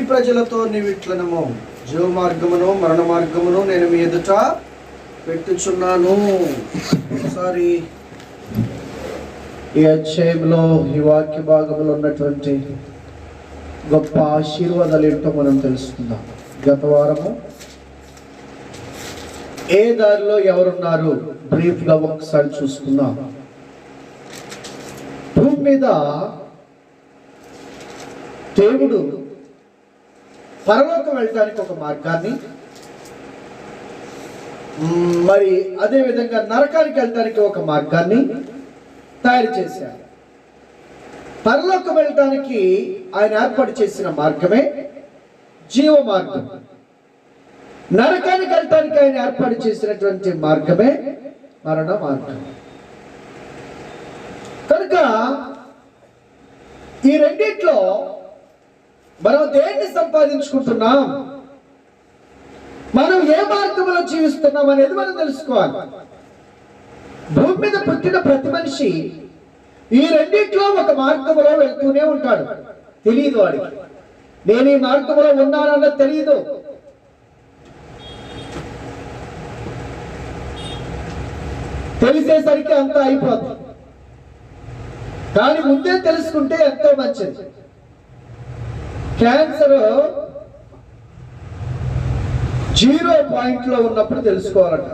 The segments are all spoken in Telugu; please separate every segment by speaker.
Speaker 1: ప్రజలతో నీవు ఇట్లనము, జీవ మార్గమును మరణ మార్గమును నేను మీ ఎదుట పెట్టుచున్నాను. ఒకసారి ఈ అధ్యాయంలో ఈ వాక్య భాగంలో ఉన్నటువంటి గొప్ప ఆశీర్వాదాలు ఏంటో మనం తెలుసుకుందాం. గత వారము ఏ దారిలో ఎవరున్నారు బ్రీఫ్గా ఒకసారి చూసుకుందాం. భూమి మీద దేవుడు పరలోకం వెళ్ళటానికి ఒక మార్గాన్ని, మరి అదే విధంగా నరకానికి వెళ్ళటానికి ఒక మార్గాన్ని తయారు చేశారు. పరలోకం వెళ్ళటానికి ఆయన ఏర్పాటు చేసిన మార్గమే జీవ మార్గం. నరకానికి వెళ్ళటానికి ఆయన ఏర్పాటు చేసినటువంటి మార్గమే మరణ మార్గం. కనుక ఈ రెండిట్లో మనం దేన్ని సంపాదించుకుంటున్నాం, మనం ఏ మార్గంలో జీవిస్తున్నాం అనేది మనం తెలుసుకోవాలి. భూమి మీద పుట్టిన ప్రతి మనిషి ఈ రెండిట్లో ఒక మార్గంలో వెళ్తూనే ఉంటాడు. తెలియదు వాడికి, నేను ఈ మార్గంలో ఉన్నానన్నది తెలియదు. తెలిసేసరికి అంతా అయిపోతుంది. కానీ ముందే తెలుసుకుంటే ఎంతో మంచిది. క్యాన్సర్ 0 పాయింట్లో ఉన్నప్పుడు తెలుసుకోవాలట.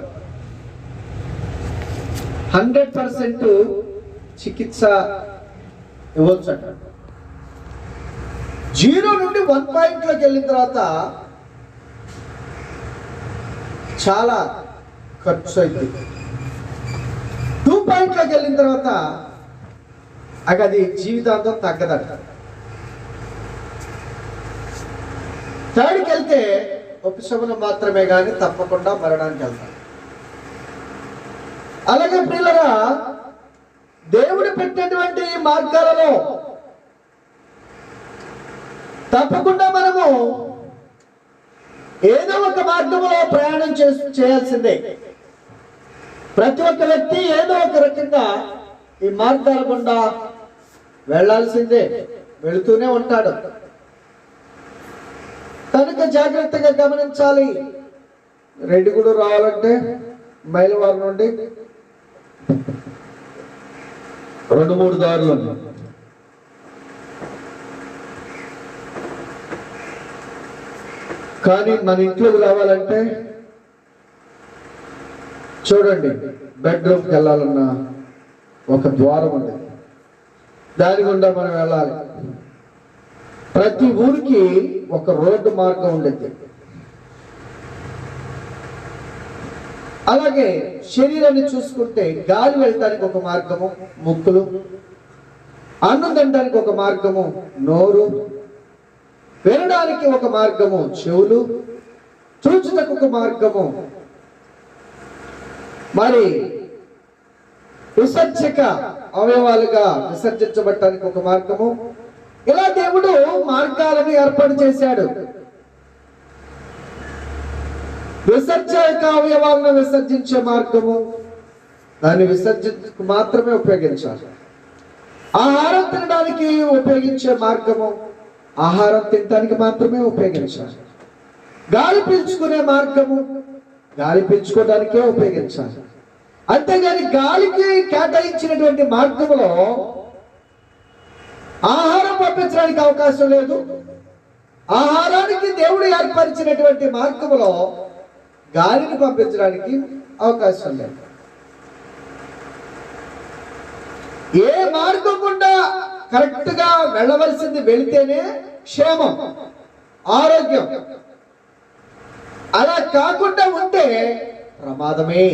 Speaker 1: 100% చికిత్స ఇవ్వచ్చట. 0 నుండి 1 పాయింట్లోకి వెళ్ళిన తర్వాత చాలా ఖర్చు అయింది. 2 పాయింట్లోకి వెళ్ళిన తర్వాత అది జీవితాంతం తగ్గదట. 3కి వెళ్తే ఉపశమనం మాత్రమే కానీ తప్పకుండా మరణానికి వెళ్తాం. అలాగే ప్రియులరా, దేవుడు పెట్టినటువంటి మార్గాలలో తప్పకుండా మనము ఏదో ఒక మార్గంలో ప్రయాణం చేయాల్సిందే. ప్రతి ఒక్క వ్యక్తి ఏదో ఒక రకంగా ఈ మార్గాల గుండా వెళ్లాల్సిందే, వెళుతూనే ఉంటాడు. కనుక జాగ్రత్తగా గమనించాలి. రెడ్డిగూడు రావాలంటే మైలవారం నుండి 2-3 దారులు ఉన్నాయి. కానీ మన ఇంట్లోకి రావాలంటే చూడండి, బెడ్రూమ్కి వెళ్ళాలన్నా ఒక ద్వారం ఉంది, దాని గుండా మనం వెళ్ళాలి. ప్రతి ఊరికి ఒక రోడ్డు మార్గం ఉండేది. అలాగే శరీరాన్ని చూసుకుంటే గాలి వెళ్ళడానికి ఒక మార్గము ముక్కులు, అన్నం తినడానికి ఒక మార్గము నోరు, వినడానికి ఒక మార్గము చెవులు, చూచుటకు ఒక మార్గము, మరి విసర్జక అవయవాలుగా విసర్జించబడటానికి ఒక మార్గము. ఇలా దేవుడు మార్గాలను ఏర్పాటు చేశాడు. విసర్జక అవయవాలను విసర్జించే మార్గము, దాన్ని విసర్జించకు మాత్రమే ఉపయోగించాలి. ఆహారం తినడానికి ఉపయోగించే మార్గము, ఆహారం తినడానికి మాత్రమే ఉపయోగించాలి. గాలి పీల్చుకునే మార్గము, గాలి పీల్చుకోవడానికే ఉపయోగించాలి. అంతేగాని గాలికి కేటాయించినటువంటి మార్గములో ఆహారం పంపించడానికి అవకాశం లేదు. ఆహారానికి దేవుడు ఏర్పరిచినటువంటి మార్గములో గాలిని పంపించడానికి అవకాశం లేదు. ఏ మార్గం గుండా కరెక్ట్ గా వెళ్ళవలసింది వెళితేనే క్షేమం, ఆరోగ్యం. అలా కాకుండా ఉంటే ప్రమాదమే.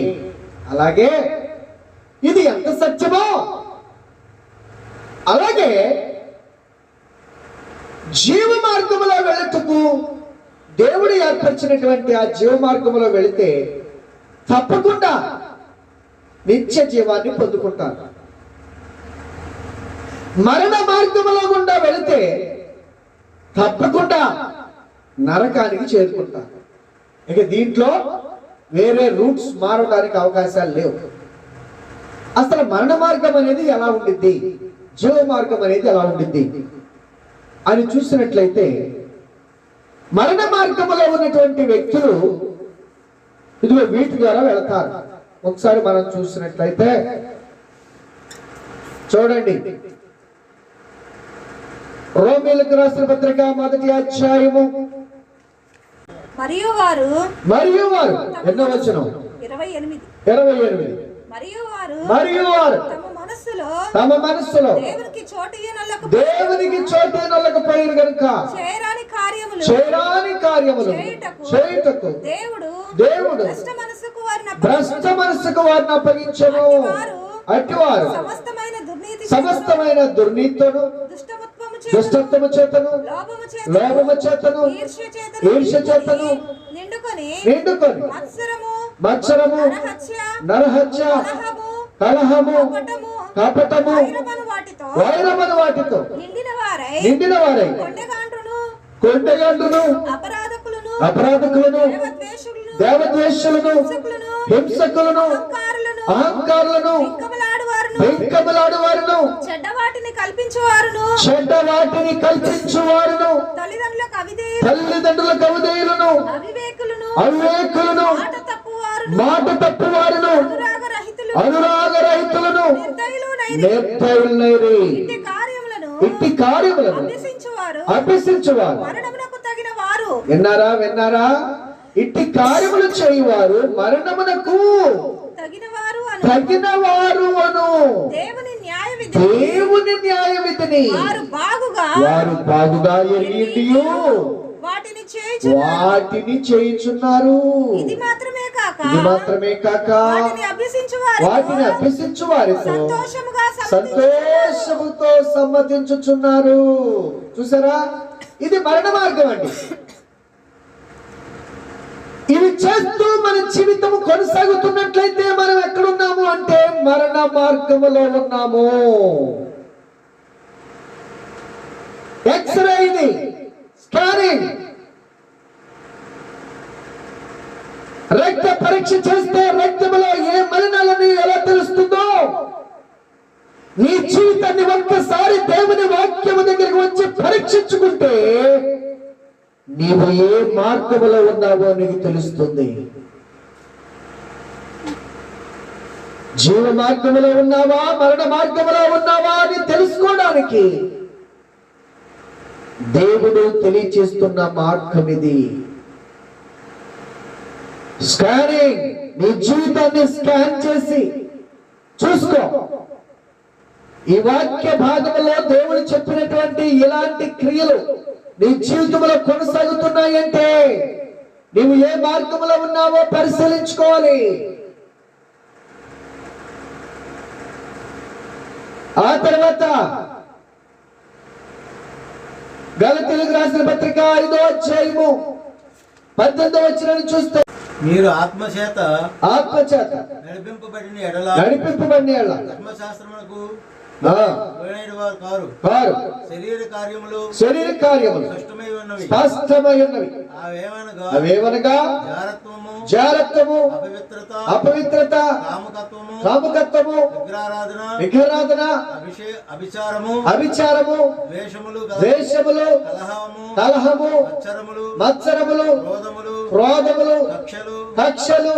Speaker 1: అలాగే ఇది ఎంత సత్యమో అలాగే జీవ మార్గంలో వెళుటకు దేవుడు ఏర్పరిచినటువంటి ఆ జీవ మార్గంలో వెళితే తప్పకుండా నిత్య జీవాన్ని పొందుకుంటారు. మరణ మార్గంలో గుండా వెళితే తప్పకుండా నరకానికి చేరుకుంటారు. ఇక దీంట్లో వేరే రూట్స్ మారడానికి అవకాశాలు లేవు. అసలు మరణ మార్గం అనేది ఎలా ఉండిద్ది, జీవ మార్గం అనేది ఎలా ఉండిద్ది అని చూసినట్లయితే మరణ మార్గములో ఉన్నటువంటి వ్యక్తులు ఇదిగో వీటి ద్వారా వెళతారు. ఒకసారి మనం చూసినట్లయితే చూడండి, రోమీయులకు రాసిన పత్రిక 1వ అధ్యాయము
Speaker 2: మరియు వారు
Speaker 1: ఎన్నో వచనం
Speaker 2: 28 మరియు వారు తమ మనస్సులో దేవునికి చోటు
Speaker 1: పోయిన గనుక
Speaker 2: చేయరాని
Speaker 1: కార్యములు చేయుటకు దేవుడు భ్రష్ట మనస్సుకు వారిని అప్పగించెను. అట్టివారు సమస్తమైన దుర్నీతితోను దుష్టత్వము చేతను లోభము చేతను ఈర్ష్య చేతను నిండుకొని మత్సరము నరహత్య కలహము కపటము వైరమును వాటితో నిండిన వారై కొండెగాండ్రును అపరాధకులను దేవద్వేషులను హింసకులను అహంకారులను వెంకబలాడువారును
Speaker 2: చెడ్డ వాటిని కల్పించువారును
Speaker 1: తల్లిదండ్రులకు అవిధేయులను అవివేకులను మాట తప్పువారును అనురాగరహితులను నిర్దయులైరి ఇట్టి కార్యములను అభ్యసించువారు విన్నారా? ఇట్టి కార్యములు చేయువారు మరణమునకు తగినవారు అను దేవుని న్యాయ విధిని వారు బాగుగా ఎరిగియు వాటిని చేయుచున్నారు.
Speaker 2: ఇది మాత్రమే
Speaker 1: కాక వాటిని అభ్యసించు వారితో సంతోషముతో సమ్మతించుచున్నారు. చూసారా, ఇది మరణ మార్గం అండి. ఇవి చేస్తూ మన జీవితం కొనసాగుతున్నట్లయితే మనం ఎక్కడున్నాము అంటే మరణ మార్గములో ఉన్నాము. ఎక్స్రే, ఇది స్కానింగ్, రక్త పరీక్ష చేస్తే రక్తములో ఏ మలినాలని ఎలా తెలుస్తుందో, నీ జీవితాన్ని ఒక్కసారి దేవుని వాక్యము దగ్గరికి వచ్చి పరీక్షించుకుంటే నీవు ఏ మార్గములో ఉన్నావో నీకు తెలుస్తుంది. జీవ మార్గములో ఉన్నావా, మరణ మార్గములో ఉన్నావా అని తెలుసుకోవడానికి దేవుడు తెలియచేస్తున్న మార్గం ఇది. స్కానింగ్, నీ జీవితాన్ని స్కాన్ చేసి చూసుకో. ఈ వాక్య భాగంలో దేవుడు చెప్పినటువంటి ఇలాంటి క్రియలు నీ జీవితంలో కొనసాగుతున్నాయంటే నీవు ఏ మార్గంలో ఉన్నావో పరిశీలించుకోవాలి. ఆ తర్వాత గలతీయులకు రాసిన పత్రిక 5వ అధ్యాయము 18వ వచనాన్ని చూస్తే,
Speaker 3: మీరు ఆత్మచేత
Speaker 1: నడిపింపబడిన
Speaker 3: ఎడల ధర్మశాస్త్రమునకు శరీర కార్యములు
Speaker 1: స్పష్టమై ఉన్నవి. అవేవనగా జారత్వము, అపవిత్రత, కాముకత్వము, విగ్రహారాధన, అభిచారము, ద్వేషములు, కలహము, మత్సరములు, క్రోధములు, కక్షలు,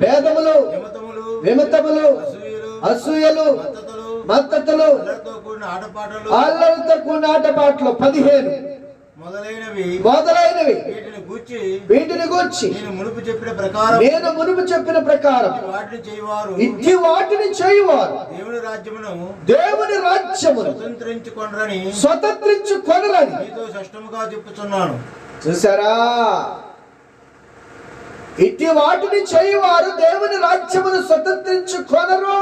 Speaker 1: భేదములు, విమతములు, అసూయలు, మత్తతులు, అల్లరితో కూడిన ఆటపాటలు 15 మొదలైనవి వీటిని గూర్చి నేను మునుపు చెప్పిన ప్రకారం ఇట్టి వాటిని చేయువారు దేవుని రాజ్యమును స్వతంత్రించుకొనరని
Speaker 3: మీతో స్పష్టముగా చెప్పుచున్నాను.
Speaker 1: చూసారా, ఇట్టి వాటిని చేయువారు దేవుని రాజ్యమును స్వతంత్రించుకొనరు.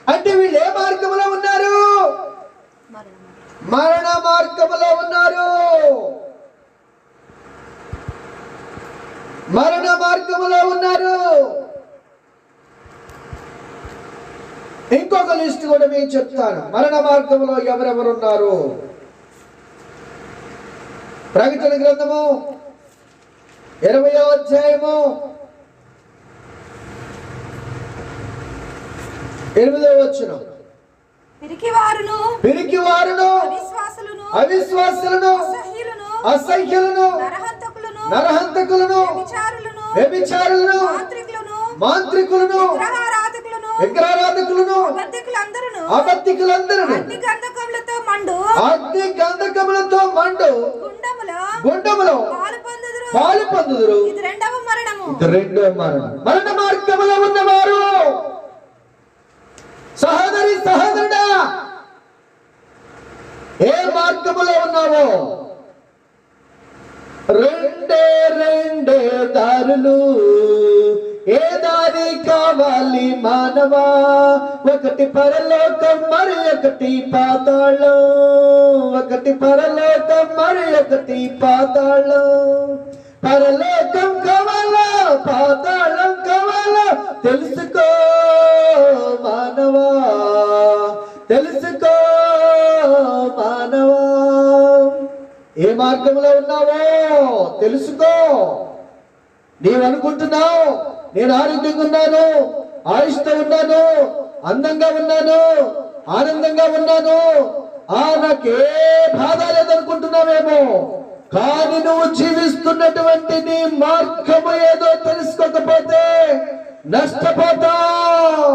Speaker 1: అంటే వీళ్ళు ఏ మార్గంలో ఉన్నారు? మరణ మార్గంలో ఉన్నారు. మరణ మార్గంలో ఉన్నారు. ఇంకొక లిస్ట్ కూడా మేము చెప్తాను. మరణ మార్గంలో ఎవరెవరు ఉన్నారు? ప్రకటన గ్రంథము 20వ అధ్యాయము 8వ వచనం, పిరికివారును, అవిశ్వాసులను, అసహ్యులను, నరహంతకులను, వ్యభిచారులను, మాంత్రికులను, విగ్రహారాధకులను, అబద్ధికులందరూ అగ్ని గంధకములతో మండు గుండములో పాలు పొందుదురు. ఇది రెండవ మరణం. మరణ మార్గములో ఉన్నవారు, సహోదరి సహోదరుడా, ఏ మార్గములో ఉన్నావో? రెండే దారులు, ఏ దారి కావాలి మానవా? ఒకటి పరలోకం, మరి ఒకటి పాతాళం. ఒకటి పరలోకం, మరి ఒకటి పాతాళం. పరలోకం కావాలా, పాతాళం కావాలా? తెలుసుకో మానవా, తెలుసుకో మానవా. ఏ మార్గంలో ఉన్నావో తెలుసుకో. నీవు అనుకుంటున్నావు, నేను ఆరోగ్యంగా ఉన్నాను, ఆయుష్తో ఉన్నాను, అందంగా ఉన్నాను, ఆనందంగా ఉన్నాను, నాకే బాధ లేదనుకుంటున్నావేమో. కానీ నువ్వు జీవిస్తున్నటువంటి నీ మార్గము ఏదో తెలుసుకోకపోతే నష్టపోతావు.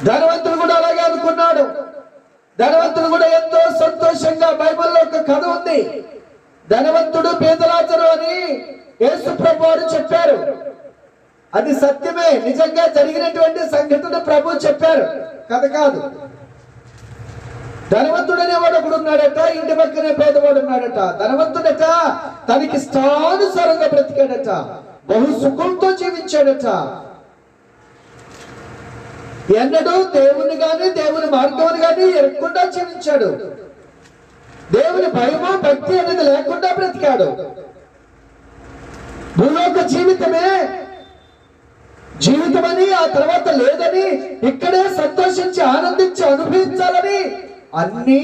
Speaker 1: ధనవంతుడు కూడా అలాగే అనుకున్నాడు. ధనవంతుడు కూడా ఎంతో సంతోషంగా, బైబిల్లో ఒక కథ ఉంది, ధనవంతుడు పేదలాజరు అని యేసు ప్రభువు చెప్పారు. అది సత్యమే, నిజంగా జరిగినటువంటి సంఘటన ప్రభు చెప్పారు, కథ కాదు. ధనవంతుడు అనేవాడు ఒకడు ఉన్నాడట, ఇంటి పక్కనే పేదవాడు ఉన్నాడట. ధనవంతుడట తనకి ఇష్టానుసారంగా బ్రతికాడట, బహు సుఖంతో జీవించాడట. ఎన్నడూ దేవుని గాని దేవుని మార్గముని గాని ఎరగకుండా జీవించాడు. దేవుని భయము భక్తి అనేది లేకుండా బ్రతికాడు. భూలోక జీవితమే జీవితమని, ఆ తర్వాత లేదని, ఇక్కడే సంతోషించి ఆనందించి అనుభవించాలని అన్నీ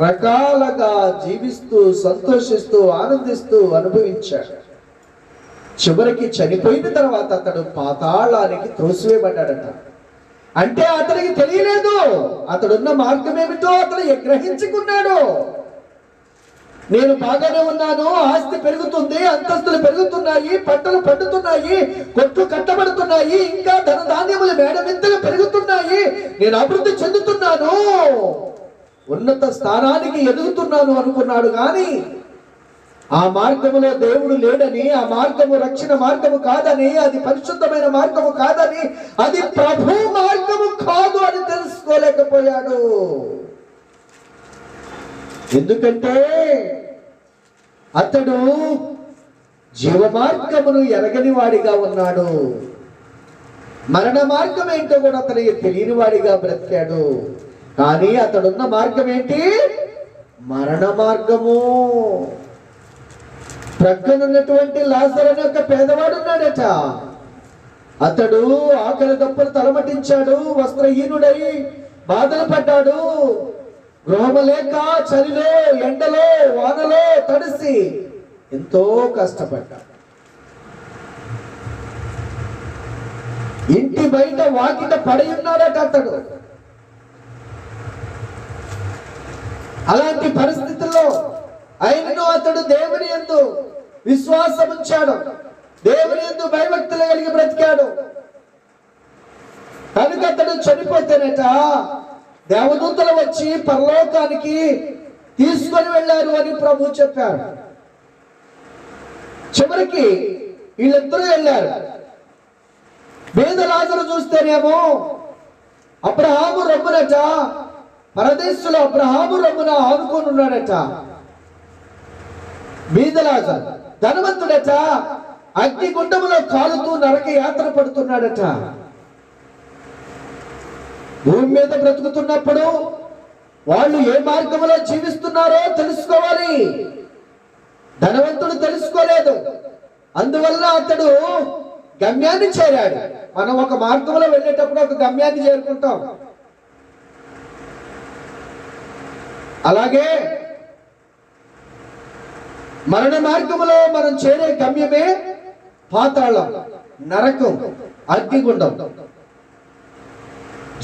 Speaker 1: రకాలుగా జీవిస్తూ సంతోషిస్తూ ఆనందిస్తూ అనుభవించాడు. చివరికి చనిపోయిన తర్వాత అతడు పాతాళానికి త్రోసివేయబడ్డాడట. అంటే అతనికి తెలియలేదు అతడున్న మార్గం ఏమిటో అతను గ్రహించుకున్నాడు. నేను బాగానే ఉన్నాను, ఆస్తి పెరుగుతుంది, అంతస్తులు పెరుగుతున్నాయి, పంటలు పండుతున్నాయి, కొట్లు కట్టబడుతున్నాయి, ఇంకా ధనధాన్యములు మేడమింతగా పెరుగుతున్నాయి, నేను అభివృద్ధి చెందుతున్నాను, ఉన్నత స్థానానికి ఎదుగుతున్నాను అనుకున్నాడు. కానీ ఆ మార్గములో దేవుడు లేడని, ఆ మార్గము రక్షణ మార్గము కాదని, అది పరిశుద్ధమైన మార్గము కాదని, అది ప్రభు మార్గము కాదు అని తెలుసుకోలేకపోయాడు. ఎందుకంటే అతడు జీవ మార్గమును ఎరగని వాడిగా ఉన్నాడు. మరణ మార్గం ఏంటో కూడా అతనికి తెలియని వాడిగా బ్రతికాడు. కానీ అతడున్న మార్గం ఏంటి? మరణ మార్గము. ప్రక్కనున్నటువంటి లాజరు అనే ఒక పేదవాడు ఉన్నాడట. అతడు ఆకలి దప్పులు తలమటించాడు, వస్త్రహీనుడై బాధలు పడ్డాడు. గృహము లేక చలిలో, ఎండలో, వానలో తడిసి ఎంతో కష్టపడ్డాడు. ఇంటి బయట వాకిట పడి ఉన్నాడట అతడు. అలాంటి పరిస్థితుల్లో అయినను అతడు దేవుని యందు విశ్వాసం ఉంచాడు, దేవుని యందు భయభక్తులు కలిగి బ్రతికాడు. కనుక అతడు చనిపోతేనట దేవదూతలు వచ్చి పరలోకానికి తీసుకొని వెళ్ళారు అని ప్రభు చెప్పారు. చివరికి వీళ్ళిద్దరూ వెళ్ళారు. పేద లాజరు చూస్తేనేమో అబ్రహాము రొమ్మునట, పరదేశంలో అబ్రహాము రొమ్మున ఆనుకొని ఉన్నాడట. బీద లాజరు ధనవంతుడట, అగ్నిగుండములో కాలుతూ నరక యాత్ర పడుతున్నాడట. భూమి మీద బ్రతుకుతున్నప్పుడు వాళ్ళు ఏ మార్గంలో జీవిస్తున్నారో తెలుసుకోవాలి. ధనవంతుడు తెలుసుకోలేదు, అందువల్ల అతడు గమ్యాన్ని చేరాడు. మనం ఒక మార్గంలో వెళ్ళేటప్పుడు ఒక గమ్యాన్ని చేరుకుంటాం. అలాగే మరణ మార్గంలో మనం చేరే గమ్యమే పాతాళం, నరకం, అగ్నిగుండం.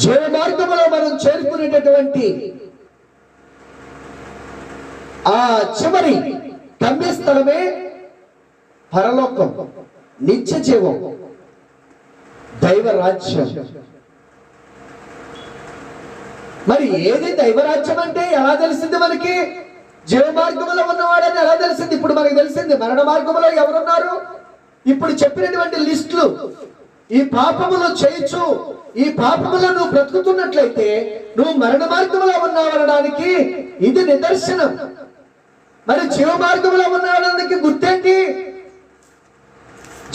Speaker 1: జీవ మార్గంలో మనం చేరుకునేటటువంటి ఆ చివరి గమ్యస్థలమే పరలోకం, నిత్య జీవం, దైవ రాజ్యం. మరి ఏది దైవరాజ్యం అంటే ఎలా తెలిసింది మనకి? జీవ మార్గంలో ఉన్నవాడని ఎలా తెలిసింది? ఇప్పుడు మనకి తెలిసింది. మరణ మార్గంలో ఎవరున్నారు? ఇప్పుడు చెప్పినటువంటి లిస్టులు. ఈ పాపములు చేయొచ్చు, ఈ పాపములో నువ్వు బ్రతుకుతున్నట్లయితే నువ్వు మరణ మార్గంలో ఉన్నావనడానికి ఇది నిదర్శనం. మరి జీవ మార్గంలో ఉన్నావడానికి గుర్తేంటి?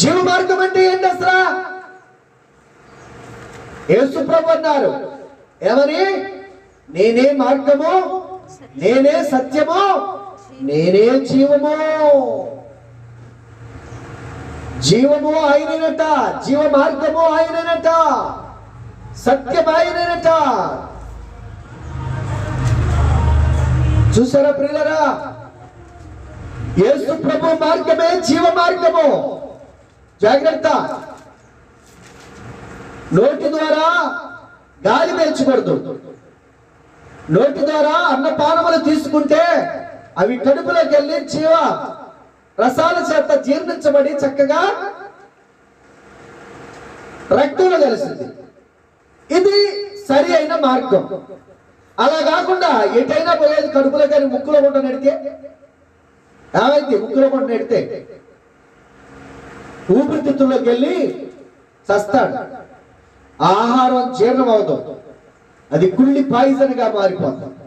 Speaker 1: జీవ మార్గం అంటే ఏంటి అసలు? యేసు ప్రభు అన్నారు ఏమని? నేనే మార్గము, నేనే సత్యము, నేనే జీవము. జీవము ఆయననట, జీవ మార్గము ఆయననట, సత్యం ఆయననట. చూసారా ప్రియులరా? యేసు ప్రభు మార్గమే జీవ మార్గము. జాగ్రత్త. నోటి ద్వారా గాలి పీల్చకూడదు. నోటి ద్వారా అన్నపానములు తీసుకుంటే అవి కడుపులోకి వెళ్ళి జీవ రసాల చేత జీర్ణించబడి చక్కగా రక్తంలో కలిసింది. ఇది సరి అయిన మార్గం. అలా కాకుండా ఎటైనా పోయేది కడుపులో కానీ ముక్కులో కొంట నెడితే ఏమైంది? ముక్కులో కొంట నెడితే ఊపిరితిత్తుల్లోకి వెళ్ళి చస్తాడు. ఆహారం జీర్ణం అవుతుంది, అది కుళ్ళి పాయిజన్ గా మారిపోతుంది,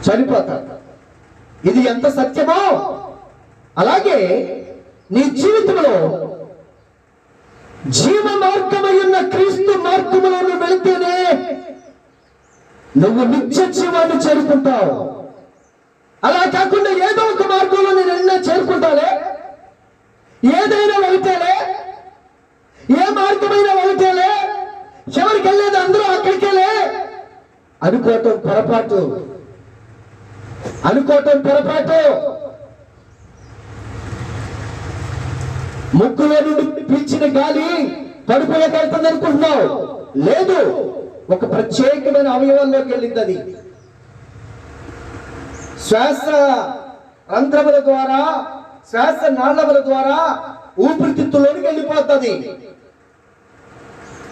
Speaker 1: చనిపోతాడు. ఇది ఎంత సత్యమో అలాగే నీ జీవితంలో జీవ మార్గమై ఉన్న క్రీస్తు మార్గంలో నువ్వు వెళితేనే నువ్వు నిత్య జీవాన్ని చేరుకుంటావు. అలా కాకుండా ఏదో ఒక మార్గంలో నేను ఎన్నో చేరుకుంటాలే, ఏదైనా వెళితేలే, ఏ మార్గమైనా వెళితేలే, ఎవరికి వెళ్ళేది అందరూ అక్కడికెళ్ళే అనుకోవటం పొరపాటు. అనుకోవటం పొరపాటు. ముక్కులో నుండి పీల్చిన గాలి కడుపులోకి వెళ్తుంది అనుకుంటున్నావు. లేదు, ఒక ప్రత్యేకమైన అవయవాల్లోకి వెళ్ళింది. అది శ్వాస రంధ్రముల ద్వారా, శ్వాస నాళముల ద్వారా ఊపిరితిత్తులోనికి వెళ్ళిపోతుంది.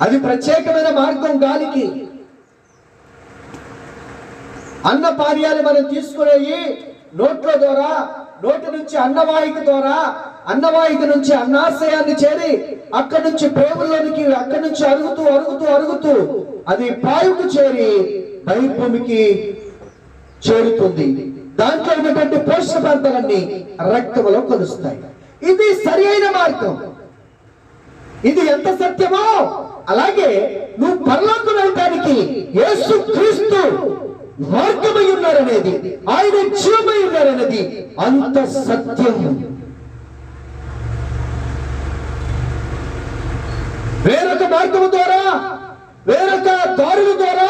Speaker 1: అది ప్రత్యేకమైన మార్గం గాలికి. అన్న పానీయాలు మనం తీసుకునేవి నోట్ల ద్వారా, నోటి నుంచి అన్నవాహిక ద్వారా, అన్నవాహిక నుంచి అన్నాశయాన్ని చేరి అక్కడి నుంచి ప్రేమలోనికి, అక్కడి నుంచి అరుగుతూ అరుగుతూ అరుగుతూ అది పాయుకు చేరి బహిర్భూమికి చేరుతుంది. దాంట్లో ఉన్నటువంటి పోషక పదార్థాలన్నీ రక్తంలో కలుస్తాయి. ఇది సరి అయిన మార్గం. ఇది ఎంత సత్యమో అలాగే నువ్వు పరలోకం వెళ్ళడానికి యేసు క్రీస్తు మార్గమై ఉన్నారనేది, ఆయన జీవమై ఉన్నారనేది అంత సత్యం. వేరొక మార్గము ద్వారా, వేరొక దారుల ద్వారా,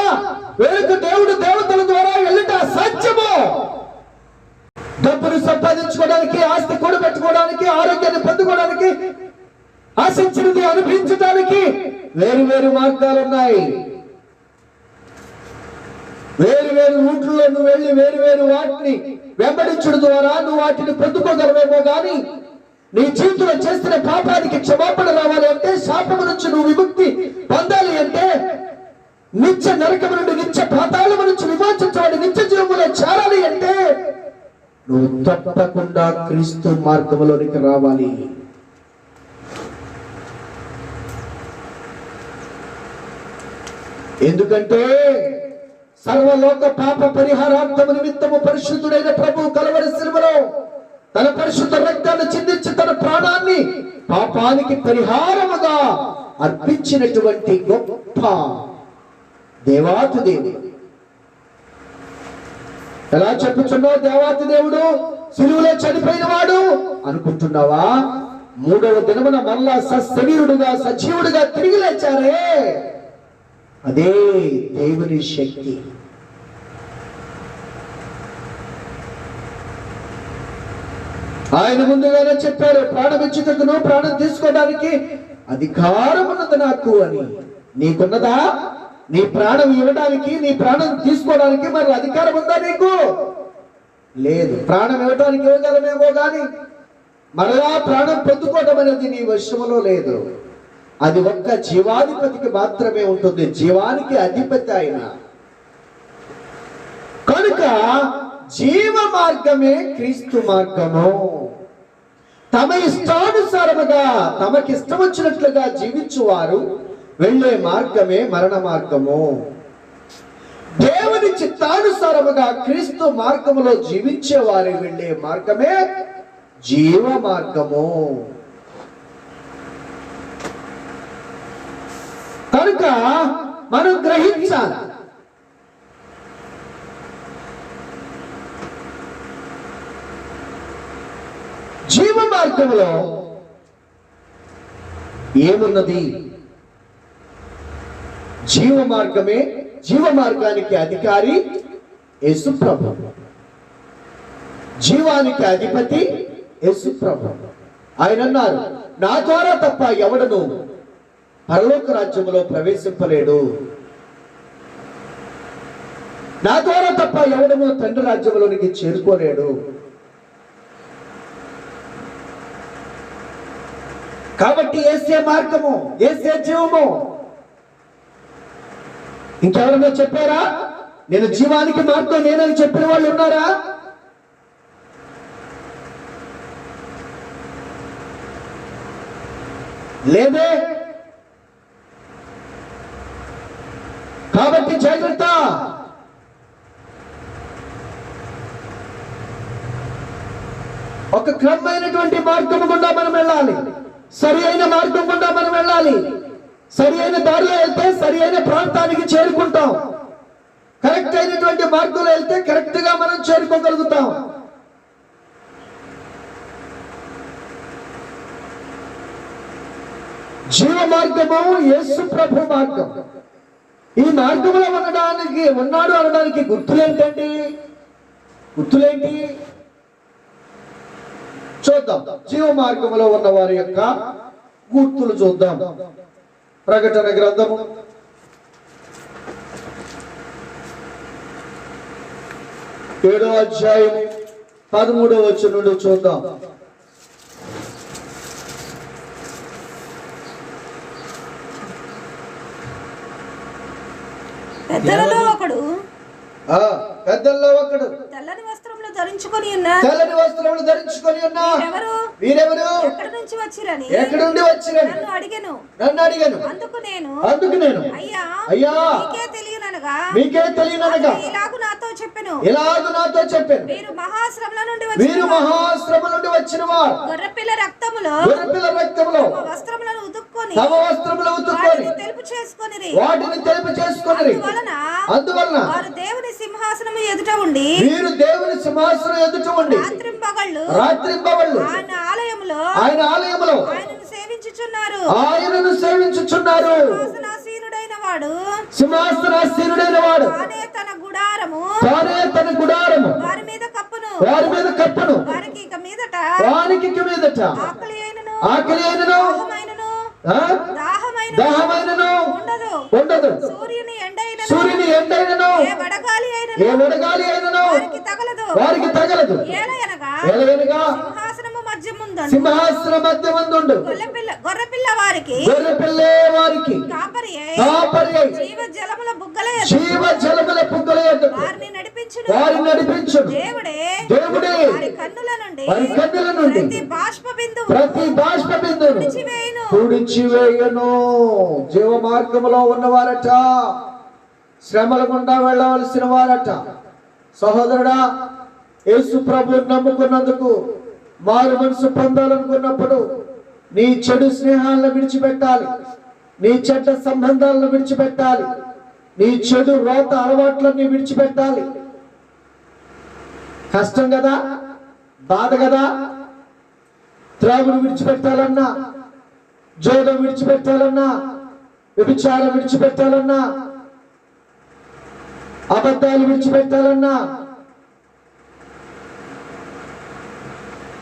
Speaker 1: వేరొక దేవుడు దేవతల ద్వారా వెళ్ళట సత్యము. డబ్బును సంపాదించుకోవడానికి, ఆస్తి కూడబెట్టుకోవడానికి, ఆరోగ్యాన్ని పొందుకోవడానికి, ఆశించినది అనిపించడానికి వేరు వేరు మార్గాలు ఉన్నాయి. వేరు వేరు రూట్లలో నువ్వు వెళ్ళి వేరు వేరు వాటిని వెంబడించడం ద్వారా నువ్వు వాటిని పొందుకోగలవేమో కానీ నీ జీవితంలో చేస్తున్న పాపానికి క్షమాపణ రావాలి అంటే, శాపము నుంచి నువ్వు విముక్తి పొందాలి అంటే, నిత్య నరకము నుండి నిత్య పాతాళము నుంచి విమోచించబడి నిత్య జీవములో చేరాలి అంటే నువ్వు తప్పకుండా క్రీస్తు మార్గములోనికి రావాలి. ఎందుకంటే సర్వలోక పాప పరిహారార్థము నిమిత్తము పరిశుద్ధుడైన ప్రభు కలవరి శిలువలో తన పరిశుద్ధ రక్తాన్ని చిందించి తన ప్రాణాన్ని పాపానికి పరిహారముగా అర్పించినటువంటి గొప్ప దేవాతి దేవుడు. ఎలా చెప్పుచున్నావు? దేవాతి దేవుడు శిలువలో చనిపోయిన వాడు అనుకుంటున్నావా? మూడవ దినమున మరలా సశరీరుడుగా సజీవుడుగా తిరిగి లేచారే, అదే దేవుని శక్తి. ఆయన ముందుగానే చెప్పారు, ప్రాణమిచ్చుటకును ప్రాణం తీసుకోవడానికి అధికారం ఉన్నది నాకు అని. నీకున్నదా? నీ ప్రాణం ఇవ్వడానికి, నీ ప్రాణం తీసుకోవడానికి మరి అధికారం ఉందా నీకు? లేదు. ప్రాణం ఇవ్వడానికి ఇవ్వగలమేమో కానీ మరలా ప్రాణం పొందుకోవడం అనేది నీ వశములో లేదు. అది ఒక్క జీవాధిపతికి మాత్రమే ఉంటుంది, జీవానికి అధిపతి ఆయన. కనుక జీవ మార్గమే క్రీస్తు మార్గము. తమ ఇష్టానుసారముగా తమకి ఇష్టం వచ్చినట్లుగా జీవించువారు వెళ్ళే మార్గమే మరణ మార్గము. దేవుని చిత్తానుసారముగా క్రీస్తు మార్గములో జీవించే వారు వెళ్ళే మార్గమే జీవ మార్గము. కనుక మనం గ్రహించాలి. జీవ మార్గంలో ఏమున్నది? జీవ మార్గమే. జీవ మార్గానికి అధికారి యేసు ప్రభు, జీవానికి అధిపతి యేసు ప్రభు. ఆయన అన్నారు, నా ద్వారా తప్ప ఎవడను పరలోక రాజ్యములో ప్రవేశింపలేడు. నా ద్వారా తప్ప ఎవడను తండ్రి రాజ్యములోనికి చేరుకోలేడు. కాబట్టి యేసే మార్గము, యేసే జీవము. ఇంకెవరన్నా చెప్పారా నేను జీవానికి మార్గం నేనని చెప్పిన వాళ్ళు ఉన్నారా? లేదే. కాబట్టి జాగ్రత్త. ఒక క్రమమైనటువంటి మార్గం గుండా మనం వెళ్ళాలి, సరి అయిన మార్గం గుండా మనం వెళ్ళాలి. సరి అయిన దారిలో వెళ్తే సరి అయిన ప్రాంతానికి చేరుకుంటాం. కరెక్ట్ అయినటువంటి మార్గంలో వెళ్తే కరెక్ట్ గా మనం చేరుకోగలుగుతాం. జీవ మార్గము యేసు ప్రభు మార్గం. ఈ మార్గంలో ఉన్నాడు అనడానికి గుర్తులేంటండి? గుర్తులేంటి? చూద్దాం. జీవ మార్గంలో ఉన్న వారి యొక్క గుర్తులు చూద్దాం. ప్రకటన గ్రంథము 7వ అధ్యాయం 13వ వచనం నుండి చూద్దాం.
Speaker 2: పెద్దలలో ఒకడు తెల్లని వస్త్రములు ధరించుకొని ఉన్నా వీరెవరు ఎక్కడి నుండి వచ్చిరని నన్ను అడిగెను. అందుకు నేను అయ్యా మీకే తెలియననగా ఇలాగు నాతో చెప్పెను. వీరు మహాశ్రమల నుండి వచ్చిన వారు గొర్రెపిల్ల రక్తములో తమ వస్త్రములను ఉతుక్కొని వాటిని తెలుపు చేసుకొనిరి. అందువలన వారు దేవుని సింహాసనం ఎదుట ఉండి రాత్రింబగళ్ళు ఆయన ఆలయములో ఆయనను సేవించుచున్నారు. సింహాసనాసీనుడైన వాడు తానే తన గుడారము వారి మీద కప్పును. వారికి ఇక మీదట ఆకలి అయినను దాహమైనను ఉండదు. సూర్యుని ఎండైనను ఏ వడగాలి అయినను వారికి తగలదు. ఏలయనగా సింహాసన మధ్యమందుండు గొర్రెపిల్ల వారికి కాపరి జీవ జలముల బుగ్గల యొద్ద వారిని నడిపించును. దేవుడే వారి కన్నుల నుండి ప్రతి బాష్ప బిందువును తుడిచివేయును. జీవ మార్గములో ఉన్నవారట, శ్రమల గుండా వెళ్ళవలసిన వారట. సహోదరుడా, యేసు ప్రభువుని నమ్ముకున్నందుకు, మారు మనసు పొందాలనుకున్నప్పుడు నీ చెడు స్నేహాలను విడిచిపెట్టాలి, నీ చెడ్డ సంబంధాలను విడిచిపెట్టాలి, నీ చెడు రోత అలవాట్లన్నీ విడిచిపెట్టాలి. కష్టం కదా, బాధ కదా. త్రాగుడు విడిచిపెట్టాలన్నా, జోదం విడిచిపెట్టాలన్నా, వ్యభిచారం విడిచిపెట్టాలన్నా, అబద్ధాలు విడిచిపెట్టాలన్నా,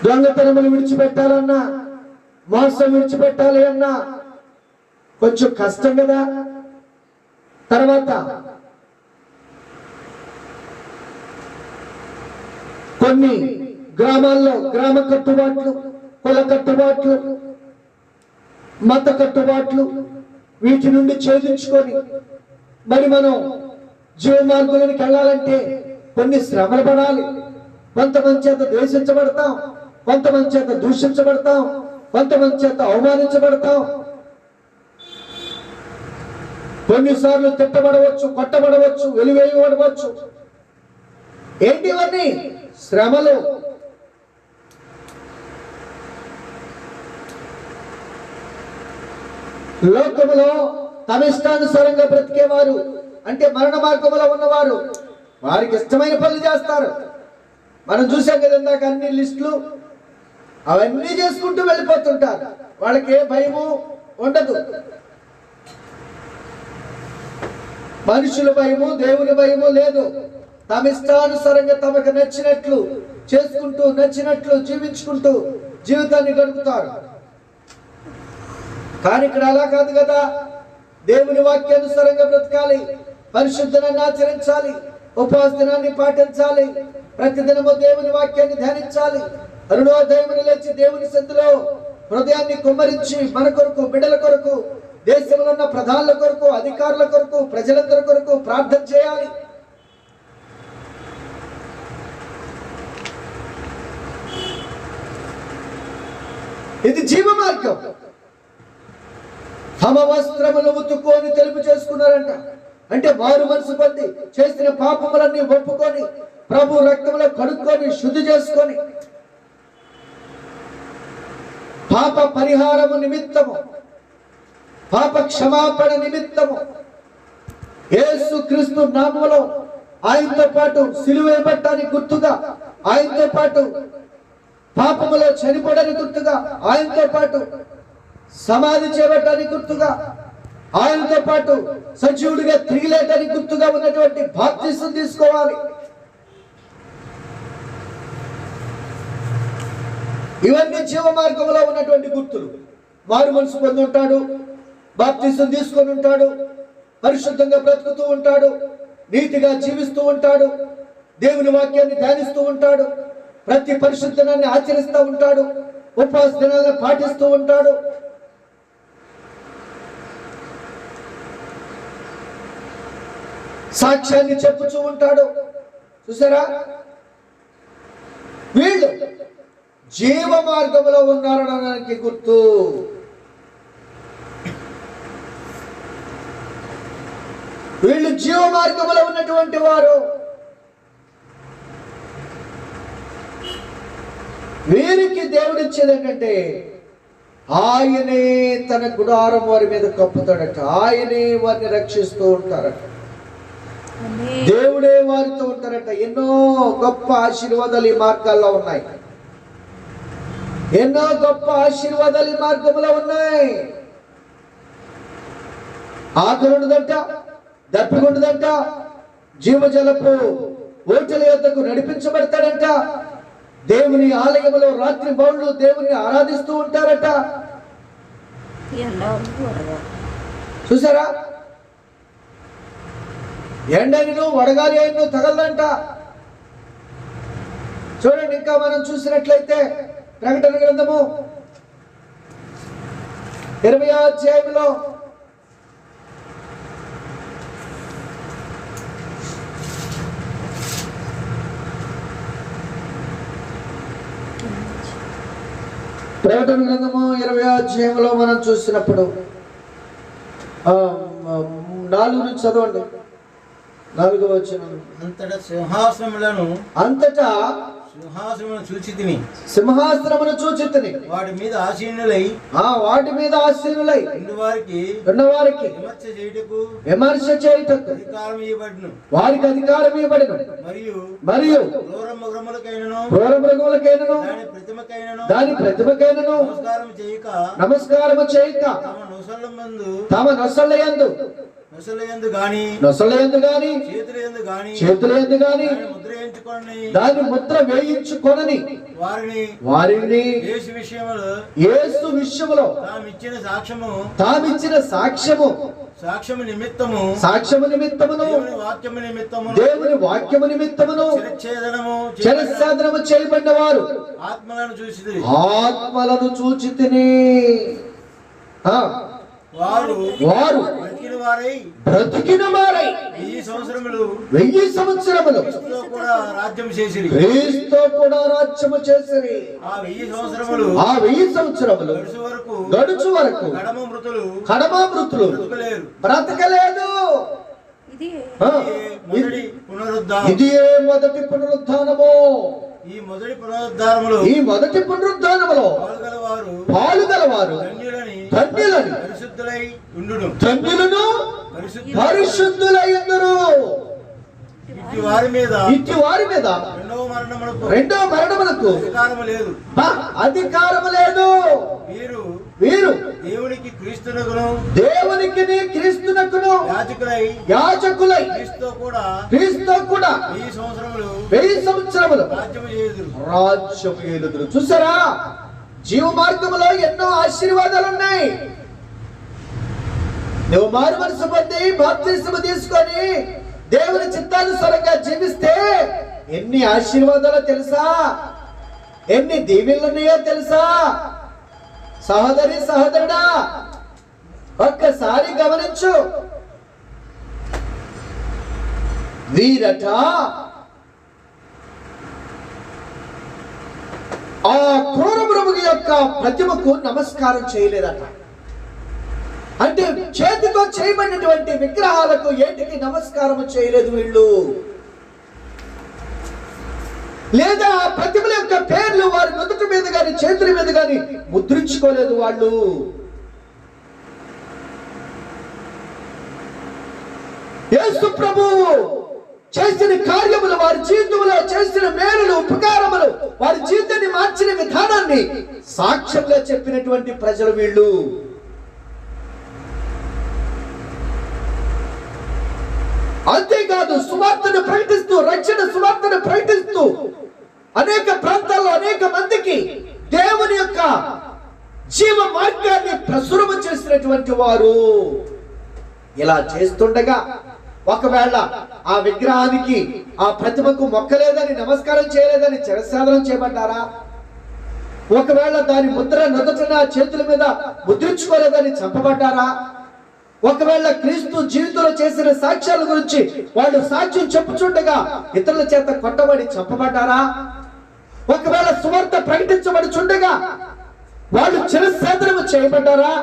Speaker 2: దొంగతనములు విడిచిపెట్టాలన్నా, మోసం విడిచిపెట్టాలి అన్నా కొంచెం కష్టం కదా.
Speaker 1: తర్వాత కొన్ని గ్రామాల్లో గ్రామ కట్టుబాట్లు, కుల కట్టుబాట్లు, మత కట్టుబాట్లు, వీటి నుండి ఛేదించుకొని మరి మనం జీవ మార్గంలోకి వెళ్ళాలంటే కొన్ని శ్రమలు పడాలి. కొంతమంది చేత ద్వేషించబడతాం, కొంతమంది చేత దూషించబడతాం, కొంతమంది చేత అవమానించబడతాం, కొన్నిసార్లు తిట్టబడవచ్చు, కొట్టబడవచ్చు, వెలివేయబడవచ్చు. ఏంటి ఇవన్నీ? శ్రమలు. లోకములో తమ ఇష్టానుసారంగా బ్రతికేవారు అంటే మరణ మార్గంలో ఉన్నవారు వారికి ఇష్టమైన పనులు చేస్తారు. మనం చూసాం కదా ఇందాక అన్ని లిస్టులు, అవన్నీ చేసుకుంటూ వెళ్ళిపోతుంటారు. వాళ్ళకి ఏ భయము ఉండదు. మనుషుల భయము, దేవుని భయము లేదు. తమ ఇష్టానుసారంగా తమకు నచ్చినట్లు చేసుకుంటూ, నచ్చినట్లు జీవించుకుంటూ జీవితాన్ని గడుపుతారు. కానీ ఇక్కడ అలా కాదు కదా. దేవుని వాక్యానుసారంగా బ్రతకాలి, పరిశుద్ధనాన్ని ఆచరించాలి, ఉపవాస దినాన్ని పాటించాలి, ప్రతిదినము దేవుని వాక్యాన్ని ధ్యానించాలి. అరుణోదయమున లేచి దేవుని సన్నిధిలో హృదయాన్ని కుమ్మరించి మన కొరకు, బిడ్డల కొరకు, దేశంలో ఉన్న ప్రధానుల కొరకు, అధికారుల కొరకు, ప్రజలందరి కొరకు ప్రార్థన చేయాలి. ఇది జీవ మార్గం. తమ వస్త్రములు ఉతుక్కొని తెలుపు చేసుకున్నారంట. అంటే మారు మనసు పొంది చేసిన పాపములన్నీ ఒప్పుకొని ప్రభు రక్తంలో కడుక్కొని శుద్ధి చేసుకొని పాప పరిహారము నిమిత్తము, పాప క్షమాపణ నిమిత్తము యేసు క్రీస్తు నామములో ఆయనతో పాటు సిలువేయబడటానికి గుర్తుగా, ఆయనతో పాటు పాపములో చనిపోవడానికి గుర్తుగా, ఆయనతో పాటు సమాధి చేయబడటానికి గుర్తుగా, ఆయనతో పాటు సజీవుడిగా తిరిగి లేటానికి గుర్తుగా ఉన్నటువంటి బాప్తిసం తీసుకోవాలి. ఇవన్నీ జీవ మార్గంలో ఉన్నటువంటి గుర్తులు. మారు మనసు పొంది ఉంటాడు, బాప్తిసం తీసుకొని ఉంటాడు, పరిశుద్ధంగా బ్రతుకుతూ ఉంటాడు, నీతిగా జీవిస్తూ ఉంటాడు, దేవుని వాక్యాన్ని ధ్యానిస్తూ ఉంటాడు, ప్రతి పరిశుద్ధనాన్ని ఆచరిస్తూ ఉంటాడు, ఉపవాస దినాలను పాటిస్తూ ఉంటాడు. సాక్ష్యాన్ని చెప్పుతూ ఉంటాడు. చూసారా? వీళ్ళు జీవ మార్గంలో ఉన్నారనడానికి గుర్తు. వీళ్ళు జీవ మార్గంలో ఉన్నటువంటి వారు. వీరికి దేవుడిచ్చేది ఏంటంటే ఆయనే తన గుడారం వారి మీద కప్పుతాడట. ఆయనే వారిని రక్షిస్తూ ఉంటారట. దేవుడే వారితో ఉంటారట. ఎన్నో గొప్ప ఆశీర్వాదాలు ఈ మార్గాల్లో ఉన్నాయి. ఎన్నో గొప్ప ఆశీర్వాదాలు ఈ మార్గంలో ఉన్నాయి. ఆకలి ఉండదంట, దప్పిక ఉండదంట, జీవజలపు ఓటల యొద్దకు నడిపించబడతాడంట. దేవుని ఆలయంలో రాత్రి బౌళ్ళు దేవుని ఆరాధిస్తూ ఉంటారట. చూసారా? ఎండను వడగాలి అయిన తగలంట. చూడండి, ఇంకా మనం చూసినట్లయితే ప్రకటన గ్రంథము 20వ అధ్యాయంలో ప్రకటన గ్రంథము 20వ అధ్యాయంలో మనం చూసినప్పుడు 4 నుంచి చదవండి. 4వ వచనం.
Speaker 3: అంతటా సింహాసనములను చూచితిని,
Speaker 1: సింహాసనమును చూచితిని,
Speaker 3: వాటి మీద ఆసీనులై ఉన్నవారికి
Speaker 1: విమర్శ చేయుటకు
Speaker 3: అధికారం ఇవ్వబడును.
Speaker 1: వారికి అధికారం ఇవ్వబడును. మరియు క్రూర మృగములకైనను దాని ప్రతిమకైనను
Speaker 3: నమస్కారము చేయక
Speaker 1: తమ నొసళ్ళ యందు
Speaker 3: నొసలయందు గాని
Speaker 1: చేతుల యందు గాని దాని ముద్ర వేయించుకొనని వారిని యేసు విషయములో తామిచ్చిన సాక్ష్యము నిమిత్తమును దేవుని వాక్యము నిమిత్తమును శిరచ్ఛేదనము చేయబడిన వారు ఆత్మలను చూచితిని. వారు బ్రతికిన వారై 1000 సంవత్సరములు క్రీస్తుతో కూడా రాజ్యము చేసిరి. ఆ 1000 సంవత్సరములు గడుచు వరకు కడమ మృతులు బ్రతకలేదు. ఇదే మొదటి పునరుద్ధానము. ఈ మొదటి పునరుద్ధానములో పాలుగలవారు ధన్యులని ధన్యులను పరిశుద్ధులై ఉందురు. ఇట్టి వారి మీద రెండవ మరణమునకు అధికారము లేదు. వీరు దేవునికి క్రీస్తునకును యాజకులై క్రీస్తుతో కూడా 1000 సంవత్సరములు రాజ్యము ఏలుదురు. చూసారా, జీవ మార్గములో ఎన్నో ఆశీర్వాదాలు ఉన్నాయి. నువ్వు మారు మనసు పొంది బాప్తిస్మము తీసుకొని దేవుని చిత్తానుసారంగా జీవిస్తే ఎన్ని ఆశీర్వాదాలు తెలుసా, ఎన్ని దీవెనలు ఉన్నాయో తెలుసా? సహోదరి సహోదరుడా, ఒక్కసారి గమనించు. వీరట ఆ క్రూర మృగము యొక్క ప్రతిమకు నమస్కారం చేయలేదట. అంటే చేతితో చేయబడినటువంటి విగ్రహాలకు ఏటికి నమస్కారం చేయలేదు వీళ్ళు. లేదా ప్రతిమల యొక్క పేర్లు వారి నుదుటి మీద గాని చేతుల మీద గాని ముద్రించుకోలేదు వాళ్ళు. యేసు ప్రభువు చేసిన కార్యములు, వారి జీవితంలో చేసిన మేలులు, ఉపకారములు, వారి జీవితాన్ని మార్చిన విధానాన్ని సాక్ష్యంగా చెప్పినటువంటి ప్రజలు వీళ్ళు. అంతేకాదు సువార్తను ప్రకటిస్తూ, రక్షణ సువార్తను ప్రకటిస్తూ అనేక ప్రాంతాల్లో అనేక మందికి దేవుని యొక్క జీవ మార్గాన్ని ప్రసురము చేసినటువంటి వారు. ఇలా చేస్తుండగా ఒకవేళ ఆ విగ్రహానికి, ఆ ప్రతిమకు మొక్కలేదని, నమస్కారం చేయలేదని శిరచ్ఛేదనం చేయబడ్డారా? ఒకవేళ దాని ముద్ర నుదుటన చేతుల మీద ముద్రించుకోలేదని చంపబడ్డారా? ఒకవేళ క్రీస్తు జీవితంలో చేసిన సాక్ష్యాల గురించి వాళ్ళు సాక్ష్యం చెప్పుచుండగా ఇతరుల చేత కొట్టబడి చంపబడ్డారా? ఒకవేళ సువార్త ప్రకటించబడుచుండగా వాళ్ళు శిరచ్ఛేదనము చేయబడ్డారా?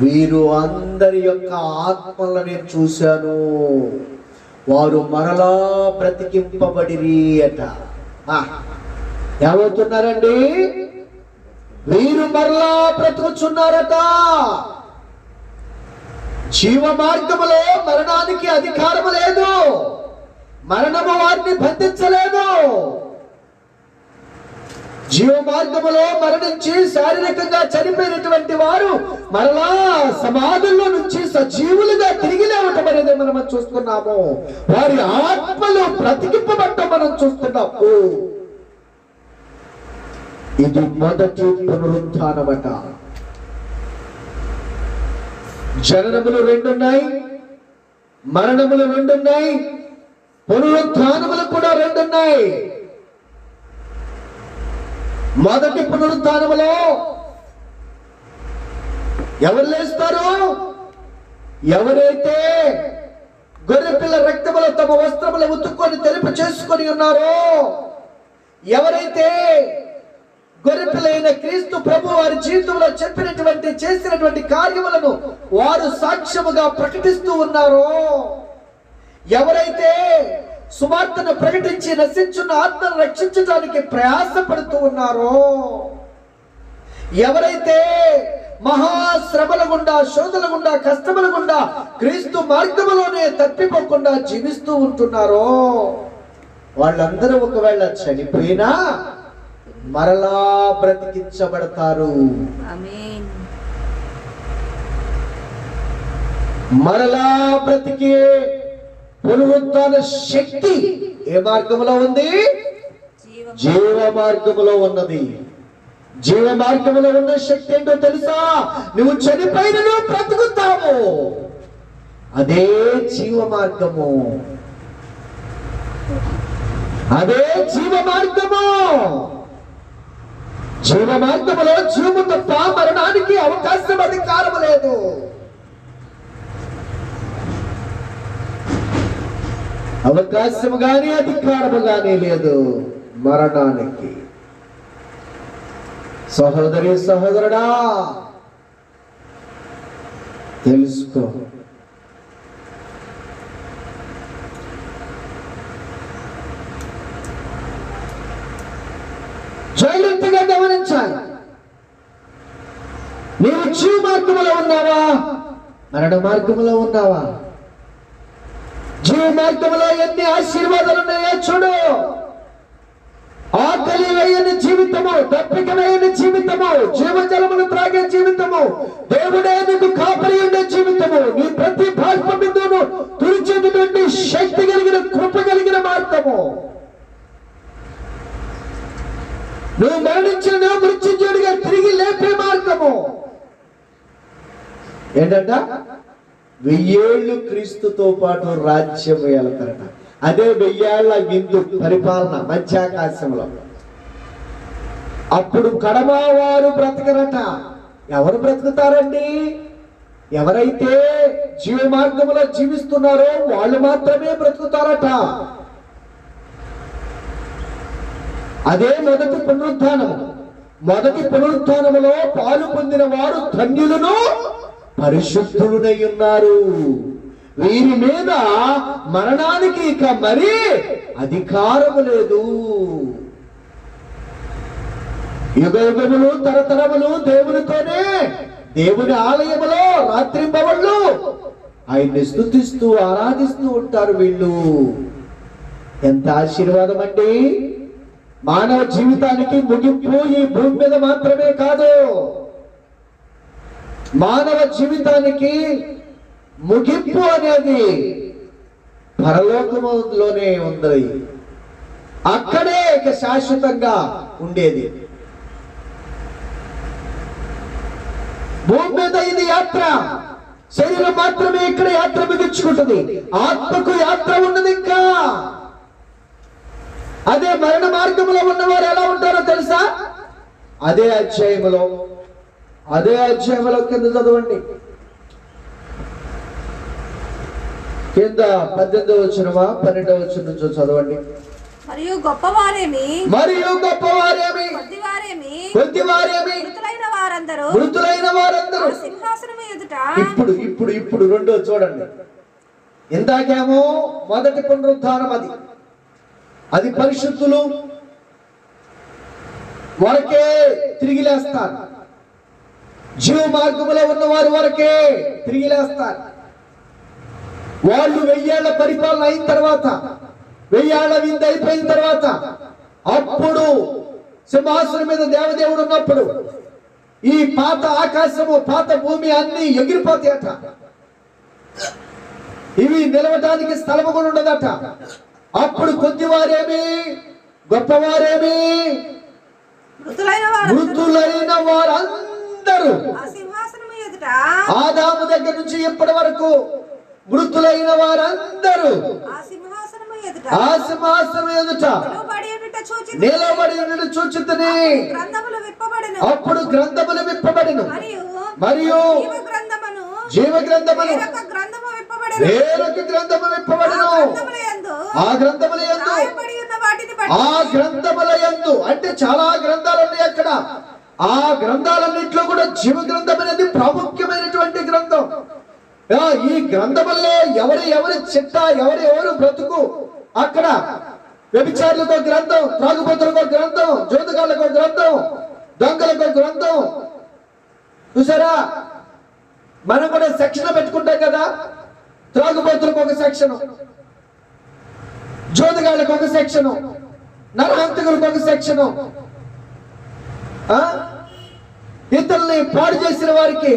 Speaker 1: వీరు అందరి యొక్క ఆత్మలను నేను చూశాను, వారు మరలా బ్రతికింపబడిరి అట. ఏమవుతున్నారండి? వీరు మరలా బ్రతుకుచున్నారట. జీవ మార్గములో మరణానికి అధికారము లేదు. మరణము వారిని బంధించలేదు. జీవ మార్గములో మరణించి శారీరకంగా చనిపోయినటువంటి వారు మరలా సమాధుల్లో నుంచి సజీవులుగా తిరిగి లేవటం అనేది మనం చూస్తున్నాము. వారి ఆత్మలు బ్రతికింపబడటం మనం చూస్తున్నాము. ఇది మొదటి పునరుత్థానమట. జననములు 2 ఉన్నాయి, మరణములు 2 ఉన్నాయి, పునరుత్థానములు కూడా 2 ఉన్నాయి. మొదటి పునరుత్థానములో ఎవరు లేస్తారు? ఎవరైతే గొర్రెపిల్ల రక్తములో తమ వస్త్రములు ఉతుక్కొని తెలుపు చేసుకొని ఉన్నారో, ఎవరైతే గొర్రెపిల్లైన క్రీస్తు ప్రభు వారి జీవితంలో చెప్పినటువంటి, చేసినటువంటి కార్యములను వారు సాక్ష్యముగా ప్రకటిస్తూ ఉన్నారో, ఎవరైతే సువార్తను ప్రకటించి నశించున్న ఆత్మను రక్షించడానికి ప్రయాసపడుతూ ఉన్నారో, ఎవరైతే మహాశ్రమల గుండా, శోధన గుండా, కష్టముల గుండా క్రీస్తు మార్గములోనే తప్పిపోకుండా జీవిస్తూ ఉంటున్నారో, వాళ్ళందరూ ఒకవేళ చనిపోయినా మరలా బ్రతికించబడతారు. మరలా బ్రతికే పునరుత్థాన శక్తి ఏ మార్గంలో ఉంది? జీవ మార్గములో ఉన్నది. జీవ మార్గంలో ఉన్న శక్తి ఏంటో తెలుసా? నువ్వు చనిపోయినను బ్రతుకుతావు. అదే జీవ మార్గము, అదే జీవ మార్గము. జీవ మార్గములో జీవము తప్ప మరణానికి అవకాశం, అధికారం లేదు. అవకాశము గాని అధికారము గాని లేదు మరణానికి. సహోదరి సహోదరుడా, తెలుసుకో. జాగ్రత్తగా గమనించాలి. నీవు జీవ మార్గములో ఉన్నావా? మరణ మార్గములో ఉన్నావా? జీవ మార్గములో ఎన్ని ఆశీర్వాదాలు ఉన్నాయో చూడు. ఆకలి వేయని జీవితము, దప్పిక వేయని జీవితము, జీవజలమును త్రాగే జీవితము, దేవుడే నీకు కాపరి ఉండే జీవితము, నీ ప్రతి బాష్ప బిందువును తుడిచేటటువంటి శక్తి కలిగిన, కృప కలిగిన మార్గము. నువ్వు మరణించిన మృత్యుంజయుడిగా తిరిగి లేపే మార్గము ఏంటంట? 1000 ఏళ్ళు క్రీస్తుతో పాటు రాజ్యం వెళ్తారట. అదే 1000 ఏళ్ల విందు పరిపాలన మధ్యాకాశంలో. అప్పుడు కడమవారు బ్రతకరట. ఎవరు బ్రతుకుతారండి? ఎవరైతే జీవ మార్గంలో జీవిస్తున్నారో వాళ్ళు మాత్రమే బ్రతుకుతారట. అదే మొదటి పునరుత్థానము. మొదటి పునరుత్థానములో పాలు పొందిన వారు ధన్యులను పరిశుద్ధులై ఉన్నారు. వీరి మీద మరణానికి ఇక మరి అధికారము లేదు. యుగ యుగములు తరతరములు దేవునితోనే, దేవుని ఆలయములో రాత్రింబవళ్ళు ఆయన్ని స్తుతిస్తూ ఆరాధిస్తూ ఉంటారు వీళ్ళు. ఎంత ఆశీర్వాదం అండి! మానవ జీవితానికి ముగింపు ఈ భూమి మీద మాత్రమే కాదు, మానవ జీవితానికి ముగింపు అనేది పరలోకములోనే ఉంది. అక్కడే ఇక శాశ్వతంగా ఉండేది. భూమి మీద ఇది యాత్ర. శరీరం మాత్రమే ఇక్కడ యాత్ర ముగించుకుంటుంది. ఆత్మకు యాత్ర ఉన్నది ఇంకా. అదే మరణ మార్గంలో ఉన్నవారు ఎలా ఉంటారో తెలుసా? అదే అధ్యాయములో కింద చదవండి. కింద 18వ వచనమా 12వ వచనం నుంచి చదవండి.
Speaker 2: మరియు గొప్పవారేమి
Speaker 1: కొద్దివారేమి మృతులైన వారందరూ
Speaker 2: సింహాసనము ఎదుట.
Speaker 1: ఇప్పుడు రెండో చూడండి. ఇందాకేమో మొదటి పునరుత్థానం, అది పరిశుద్ధులు వరకే తిరిగి లేస్తారు. జీవ మార్గములో ఉన్నవారు వరకే తిరిగి లేస్తారు. వాళ్ళు 1000 ఏళ్ల పరిపాలన అయిన తర్వాత, 1000 ఏళ్ల విందు అయిపోయిన తర్వాత, అప్పుడు సింహాసనం మీద దేవదేవుడు ఉన్నప్పుడు ఈ పాత ఆకాశము, పాత భూమి అన్ని ఎగిరిపోతాయట. ఇవి నిలవటానికి స్థలము కూడా ఉండదట. అప్పుడు కొద్దివారేమి గొప్పవారేమి మృతులైన వారందరూ ఆదాము దగ్గర నుంచి ఇప్పటి వరకు మృతులైన వారందరూ ఆ సింహాసనం ఎదుట నిలబడి చూచితిని. అప్పుడు గ్రంథములు విప్పబడెను, మరియు జీవ గ్రంథములు వేరొక గ్రంథము విప్పబడెను. ఆ గ్రంథముల యందు అంటే చాలా గ్రంథాలు ఉన్నాయి అక్కడ. ఆ గ్రంథాలన్నింటిలో కూడా జీవ గ్రంథం అనేది ప్రాముఖ్యమైనటువంటి గ్రంథం. ఈ గ్రంథముల్లో ఎవరి చిట్ట, ఎవరు బ్రతుకు అక్కడ. వ్యభిచారులకు గ్రంథం, త్రాగుబోతులకు గ్రంథం, జోదుగాళ్లకు గ్రంథం, దొంగలకు గ్రంథం. చూసారా, మనం కూడా సెక్షన్ పెట్టుకుంటాం కదా. త్రాగుబోతులకు ఒక సెక్షన్, జోదుగాళ్లకు ఒక సెక్షన్, నరహంతకులకు ఒక సెక్షన్, ఇతరుల్ని పాడు చేసిన వారికి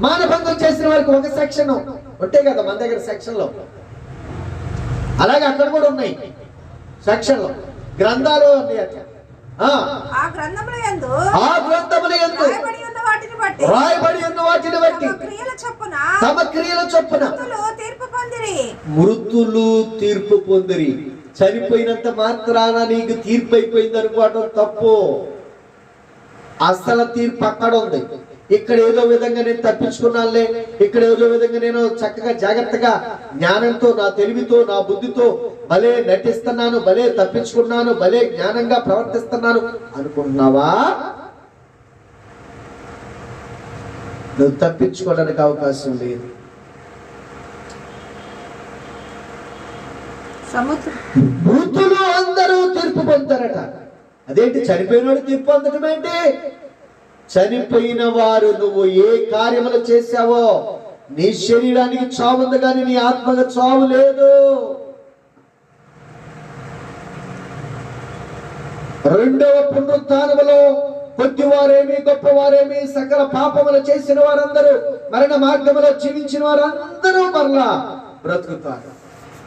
Speaker 1: మానభంగం చేసిన వారికి ఒక సెక్షన్ ఉంటాయి కదా మన దగ్గర సెక్షన్లో, అలాగే అక్కడ కూడా ఉన్నాయి సెక్షన్లో, గ్రంథాలు ఉన్నాయి అట్లా.
Speaker 2: ఆ గ్రంథముల యందు
Speaker 1: రాయబడి ఉన్న వాటిని బట్టి తమ క్రియల చొప్పున మృతులు తీర్పు పొందిరి. చనిపోయినంత మాత్రాన నీకు తీర్పు అయిపోయింది అనుకోవటం తప్పు. అసలు తీర్పు అక్కడ ఉంది. ఇక్కడ ఏదో విధంగా నేను తప్పించుకున్నానులే, ఇక్కడ ఏదో విధంగా నేను చక్కగా జాగ్రత్తగా జ్ఞానంతో, నా తెలివితో, నా బుద్ధితో భలే నటిస్తున్నాను, భలే తప్పించుకున్నాను, భలే జ్ఞానంగా ప్రవర్తిస్తున్నాను అనుకుంటున్నావా? నువ్వు తప్పించుకోవడానికి అవకాశం లేదు. మృతులు అందరూ తీర్పు పొందుతారట. అదేంటి చనిపోయినోడు తీర్పు పొందడం ఏంటి? చనిపోయిన వారు నువ్వు ఏ కార్యములు చేశావో నీ శరీరానికి చావు ఉంది కానీ నీ ఆత్మకు చావు లేదు. రెండవ పునరుత్థానములో కొద్దివారేమి గొప్పవారేమి సకల పాపములు చేసిన వారందరూ, మరణ మార్గములో జీవించిన వారందరూ మరలా బ్రతుకుతారు.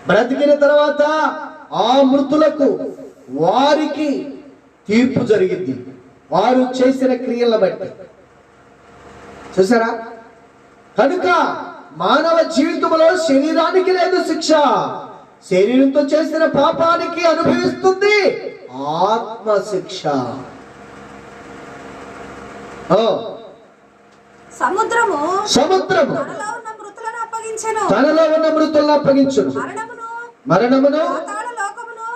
Speaker 1: బ్రతికిన తర్వాత ఆ మృతులకు వారికి తీర్పు జరిగింది, వారు చేసిన క్రియలను బట్టి. చూసారా? కనుక మానవ జీవితంలో శరీరానికి లేదు శిక్ష, శరీరంతో చేసిన పాపానికి అనుభవిస్తుంది ఆత్మ శిక్ష.
Speaker 2: సముద్రము
Speaker 1: తనలో ఉన్న మృతులను అప్పగించును, మరణమును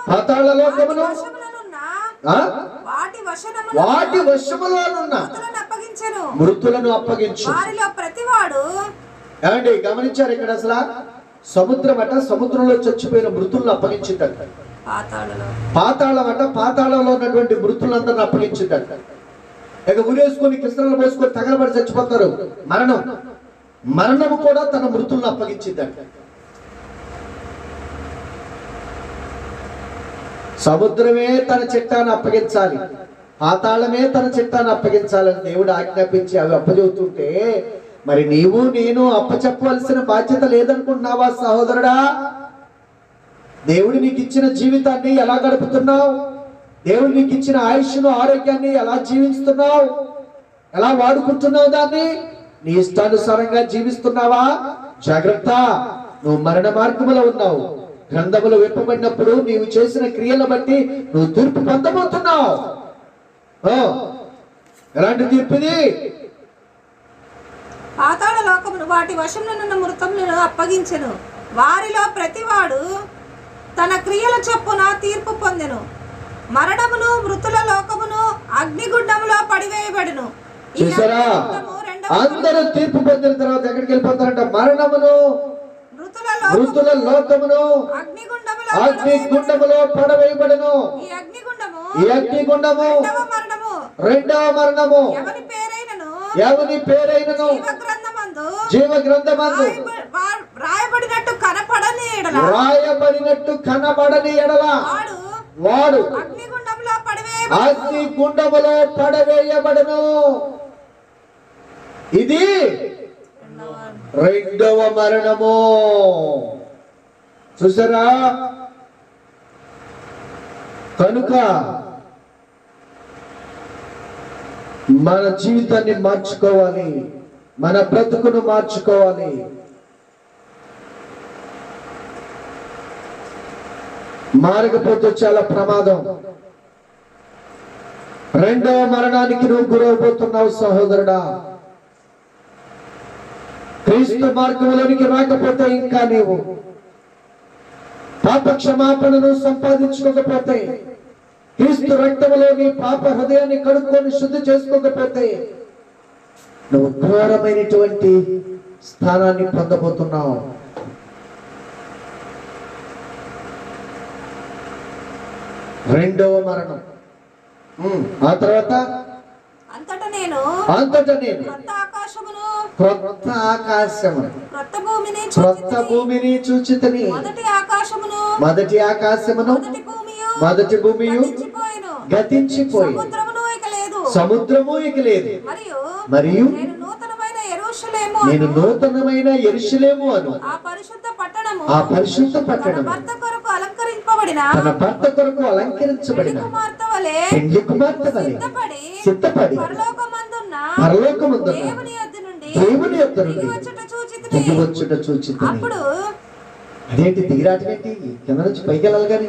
Speaker 1: పాతాళ లోకమును వాటి వశములోనున్న మృతులను అప్పగించు. ఏమండి గమనించారు ఇక్కడ? అసలు సముద్రం అట, సముద్రంలో చచ్చిపోయిన మృతులను అప్పగించిందట. పాతాళం అట, పాతాళంలో ఉన్నటువంటి మృతులందరిని అప్పగించిందట. ఇక ఉరేసుకొని కిసరలు పోసుకొని తగలబడి చచ్చిపోతారు. మరణము కూడా తన మృతులను అప్పగించిందట. సముద్రమే తన చిట్టాన్ని అప్పగించాలి, పాతాళమే తన చిట్టాన్ని అప్పగించాలని దేవుడు ఆజ్ఞాపించి అవి అప్పచెబుతుంటే, మరి నీవు నేను అప్పచెప్పవలసిన బాధ్యత లేదనుకుంటున్నావా సహోదరుడా? దేవుడు నీకు ఇచ్చిన జీవితాన్ని ఎలా గడుపుతున్నావు? దేవుడు నీకు ఇచ్చిన ఆయుష్ను, ఆరోగ్యాన్ని ఎలా జీవిస్తున్నావు? ఎలా వాడుకుంటున్నావు? దాన్ని నీ ఇష్టానుసారంగా జీవిస్తున్నావా? జాగ్రత్త, నువ్వు మరణ మార్గములో ఉన్నావు. గ్రంథములు విప్పబడినప్పుడు నీవు చేసిన క్రియలను బట్టి నువ్వు తీర్పు పొందబోతున్నావు. ఎలాంటి తీర్పుది?
Speaker 2: పాతాళ లోకమును వాటి వశంలో ఉన్న మృతములను అప్పగించెను, వారిలో ప్రతివాడు తన క్రియల చొప్పున తీర్పు పొందెను. మరణమును మృతుల లోకమును అగ్నిగుండములో పడివేయబడును.
Speaker 1: చూసారా? అందరూ తీర్పు పొందిన తర్వాత ఎక్కడికి వెళ్ళిపోతారంట? మరణమును మృతుల లోకమును అగ్నిగుండములో పడవేయబడును. ఈ అగ్నిగుండము రెండవ మరణము. ఎవని పేరైనను జీవ గ్రంథమందు
Speaker 2: రాయబడినట్టు
Speaker 1: కనబడని ఎడల వాడు అగ్నిగుండములో పడవేయబడును. ఇది రెండవ మరణము. చూసారా? కనుక మన జీవితాన్ని మార్చుకోవాలి, మన బ్రతుకును మార్చుకోవాలి. మారకపోతే చాలా ప్రమాదం. రెండవ మరణానికి నువ్వు గురవబోతున్నావు సహోదరుడా. క్రీస్తు మార్గంలోనికి రాకపోతే, ఇంకా నీవు పాప క్షమాపణను సంపాదించుకోకపోతే, క్రీస్తు రక్తములో నీ పాప హృదయాన్ని కడుక్కొని శుద్ధి చేసుకోకపోతే, నువ్వు ఘోరమైనటువంటి స్థానాన్ని పొందబోతున్నావు. రెండవ మరణం. ఆ తర్వాత
Speaker 2: అంతటా నేను
Speaker 1: క్రొత్త ఆకాశమును క్రొత్త భూమిని చూచితిని. మొదటి ఆకాశమును మొదటి భూమియు గతించిపోయి, సముద్రము ఇక లేదు. మరియు
Speaker 2: యెరూషలేము
Speaker 1: నేను
Speaker 2: అను
Speaker 1: నూతనమైన యెరూషలేము అను
Speaker 2: ఆ పరిశుద్ధ పట్టణము
Speaker 1: ఆ పరిశుద్ధ
Speaker 2: తన
Speaker 1: పట్టణము
Speaker 2: భర్త కొరకు అలంకరింపబడిన
Speaker 1: తన భర్త కొరకు అలంకరించబడిన
Speaker 2: కుమార్తె వలె
Speaker 1: పెండ్లి కుమార్తె వలె సిద్ధపడి పరలోకమందున్న
Speaker 2: దేవుని యొద్ద నుండి
Speaker 1: దేవుని యొద్ద నుండి దిగి వచ్చుట చూచితిని.
Speaker 2: అప్పుడు
Speaker 1: అదేంటి దిగిరాటం ఏంటి? కింద నుంచి పైకి వెళ్ళాలి కానీ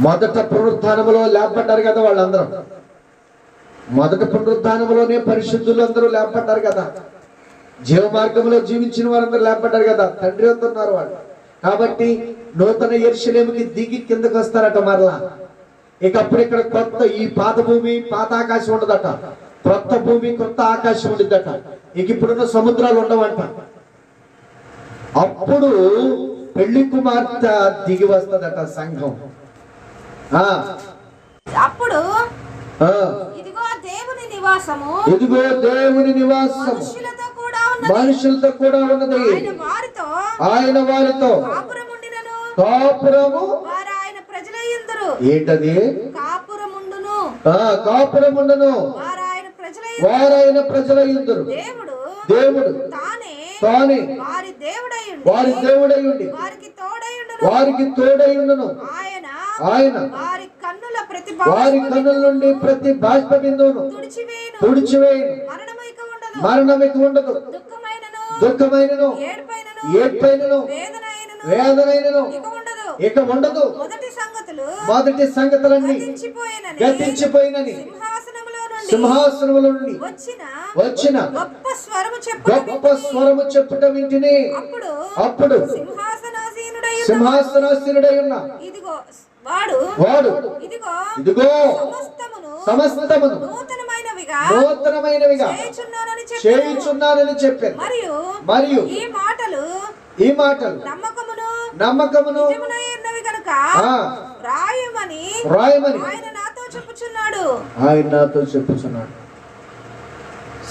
Speaker 1: మొదట పునరుద్ధానములో లేపడ్డారు కదా వాళ్ళందరూ. మొదట పునరుద్ధానములోనే పరిశుద్ధులు అందరూ లేపడ్డారు కదా. జీవ మార్గంలో జీవించిన వారందరూ లేపడ్డారు కదా. తండ్రి వద్ద ఉన్నారు వాళ్ళు. కాబట్టి నూతన యెరూషలేముకి దిగి కిందకు వస్తారట మరలా. ఇక అప్పుడు ఇక్కడ కొత్త ఈ పాత భూమి పాత ఆకాశం ఉండదట, కొత్త భూమి కొత్త ఆకాశం ఉండిద్దట. ఇక ఇప్పుడున్న సముద్రాలు ఉండవంట. అప్పుడు పెళ్లి కుమార్తె దిగి వస్తదట సంఘం.
Speaker 2: అప్పుడు ఇదిగో దేవుని నివాసము,
Speaker 1: ఇదిగో దేవుని నివాసము
Speaker 2: మనుషులతో కూడా ఉన్నది,
Speaker 1: మనుషులతో కూడా ఉన్నది. ఆయన వారితో కాపురము
Speaker 2: వారు ఆయన ప్రజలయ్యుందురు.
Speaker 1: ఏంటది?
Speaker 2: కాపురముండును,
Speaker 1: కాపురముండును
Speaker 2: వారు
Speaker 1: ఆయన ప్రజలయ్యుందురు. దేవుడు తానే
Speaker 2: వారి
Speaker 1: దేవుడయ్యుండి వారికి తోడయ్యుండును. ఆయన వారి కన్నుల నుండి ప్రతి బాష్ప బిందువును తుడిచివేయును. మరణం ఇక ఉండదు. దుఃఖమైనను ఏడ్పైనను వేదనైనను ఇక ఉండదు. మొదటి సంగతులన్నీ గతించిపోయినని సింహాసనముల నుండి వచ్చిన గొప్ప స్వరము చెప్పుట వింటిని. అప్పుడు సింహాసనాసీనుడై ఉన్న వాడు ఇదిగో సమస్తమును నూతనమైనవిగా చేయుచున్నానని చెప్పాను. మరియు ఈ మాటలు నమ్మకమును రాయమని ఆయన నాతో చెప్పుచున్నాడు.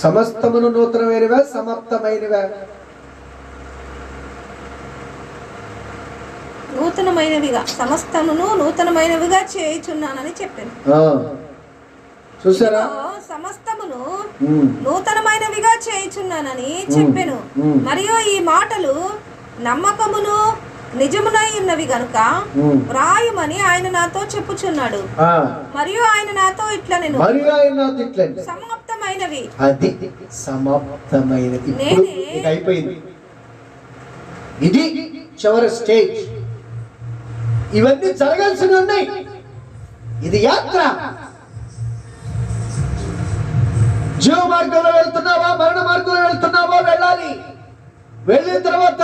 Speaker 1: సమస్తమును నూతనమైనవా సమాప్తమైనవా?
Speaker 2: నూతనమైనవిగా, సమస్తమును నూతనమైనవిగా చేయుచున్నానని చెప్పాను.
Speaker 1: చూసారా?
Speaker 2: సమస్తమును నూతనమైనవిగా చేయుచున్నానని చెప్పాను. మరియు ఈ మాటలు నమ్మకమును నిజమునై ఉన్నవి గనుక వ్రాయమని ఆయన నాతో చెప్పుచున్నాడు. మరియు ఆయన నాతో ఇట్లా నేను సమాప్తమైనవి,
Speaker 1: అది సమాప్తమైనది, అయిపోయింది. ఇది చివరి స్టేజ్. ఇవన్నీ జరగాల్సి ఉన్నాయి. ఇది యాత్ర. జీవ మార్గంలో వెళ్తున్నావా, మరణ మార్గంలో వెళ్తున్నావా? వెళ్ళాలి. వెళ్ళిన తర్వాత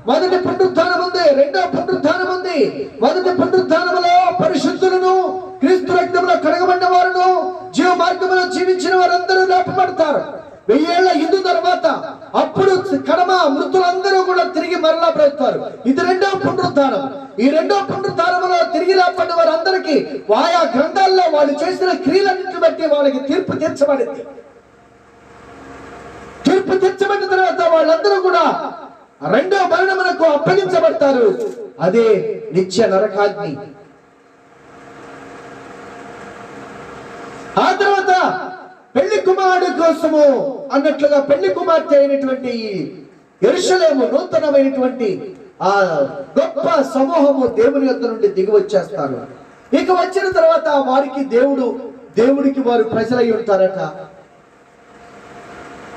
Speaker 1: మొదటి పునరుద్ధానం ఉంది, రెండో పునరుద్ధానం ఉంది. మొదటి పునరుద్ధానంలో పరిశుద్ధులను, క్రీస్తు రక్తంలో కడగబడిన వారును, జీవ మార్గంలో జీవించిన వారందరూ లేపబడతారు. 1000 ఏళ్ల యుద్ధ తర్వాత అప్పుడు కడమ మృతులందరూ కూడా తిరిగి మరలా బ్రతుకుతారు. ఇది రెండో పునరుద్ధానం. ఈ రెండో పునరుద్ధానంలో తిరిగి లేపబడిన వారందరికీ ఆయా గ్రంథాల్లో వాళ్ళు చేసిన క్రియలన్నింటిని బట్టి వాళ్ళకి తీర్పు తీర్చబడింది. తీర్పు తీర్చబడిన తర్వాత వాళ్ళందరూ కూడా రెండో మరణమునకు అప్పగించబడతారు. అదే నిత్య నరకాగ్ని. ఆ తర్వాత పెళ్లి కుమారుడు కోసము అన్నట్లుగా పెళ్లి కుమార్తె అయినటువంటి యెరూషలేము నూతనమైనటువంటి ఆ గొప్ప సమూహము దేవుని యొద్ద నుండి దిగి వచ్చేస్తారు. ఇక వచ్చిన తర్వాత వారికి దేవుడికి వారు ప్రజలై ఉంటారట.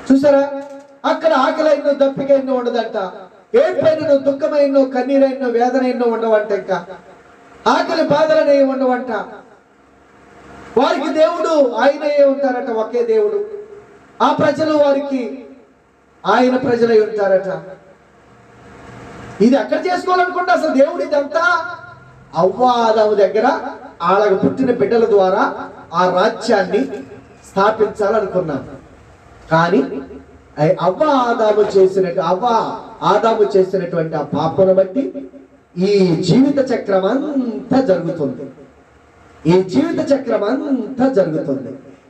Speaker 1: చూసారా? అక్కడ ఆకలైన దప్పికైనా ఉండదంట, ఏడ్పైనను దుఃఖమైనో కన్నీరైనో వేదనైనో ఉండవంట, ఇంకా ఆకలి బాధలనే ఉండవంట. వారికి దేవుడు ఆయనే ఉంటారట, ఒకే దేవుడు. ఆ ప్రజలు వారికి ఆయన ప్రజలై ఉంటారట. ఇది ఎక్కడ చేసుకోవాలనుకుంటే అసలు దేవుడు ఇదంతా అవ్వాదాము దగ్గర వాళ్ళకు పుట్టిన బిడ్డల ద్వారా ఆ రాజ్యాన్ని స్థాపించాలనుకున్నాను. కానీ ఆదాము చేసినటువంటి ఆ పాపను బట్టి ఈ జీవిత చక్రం అంతా జరుగుతుంది.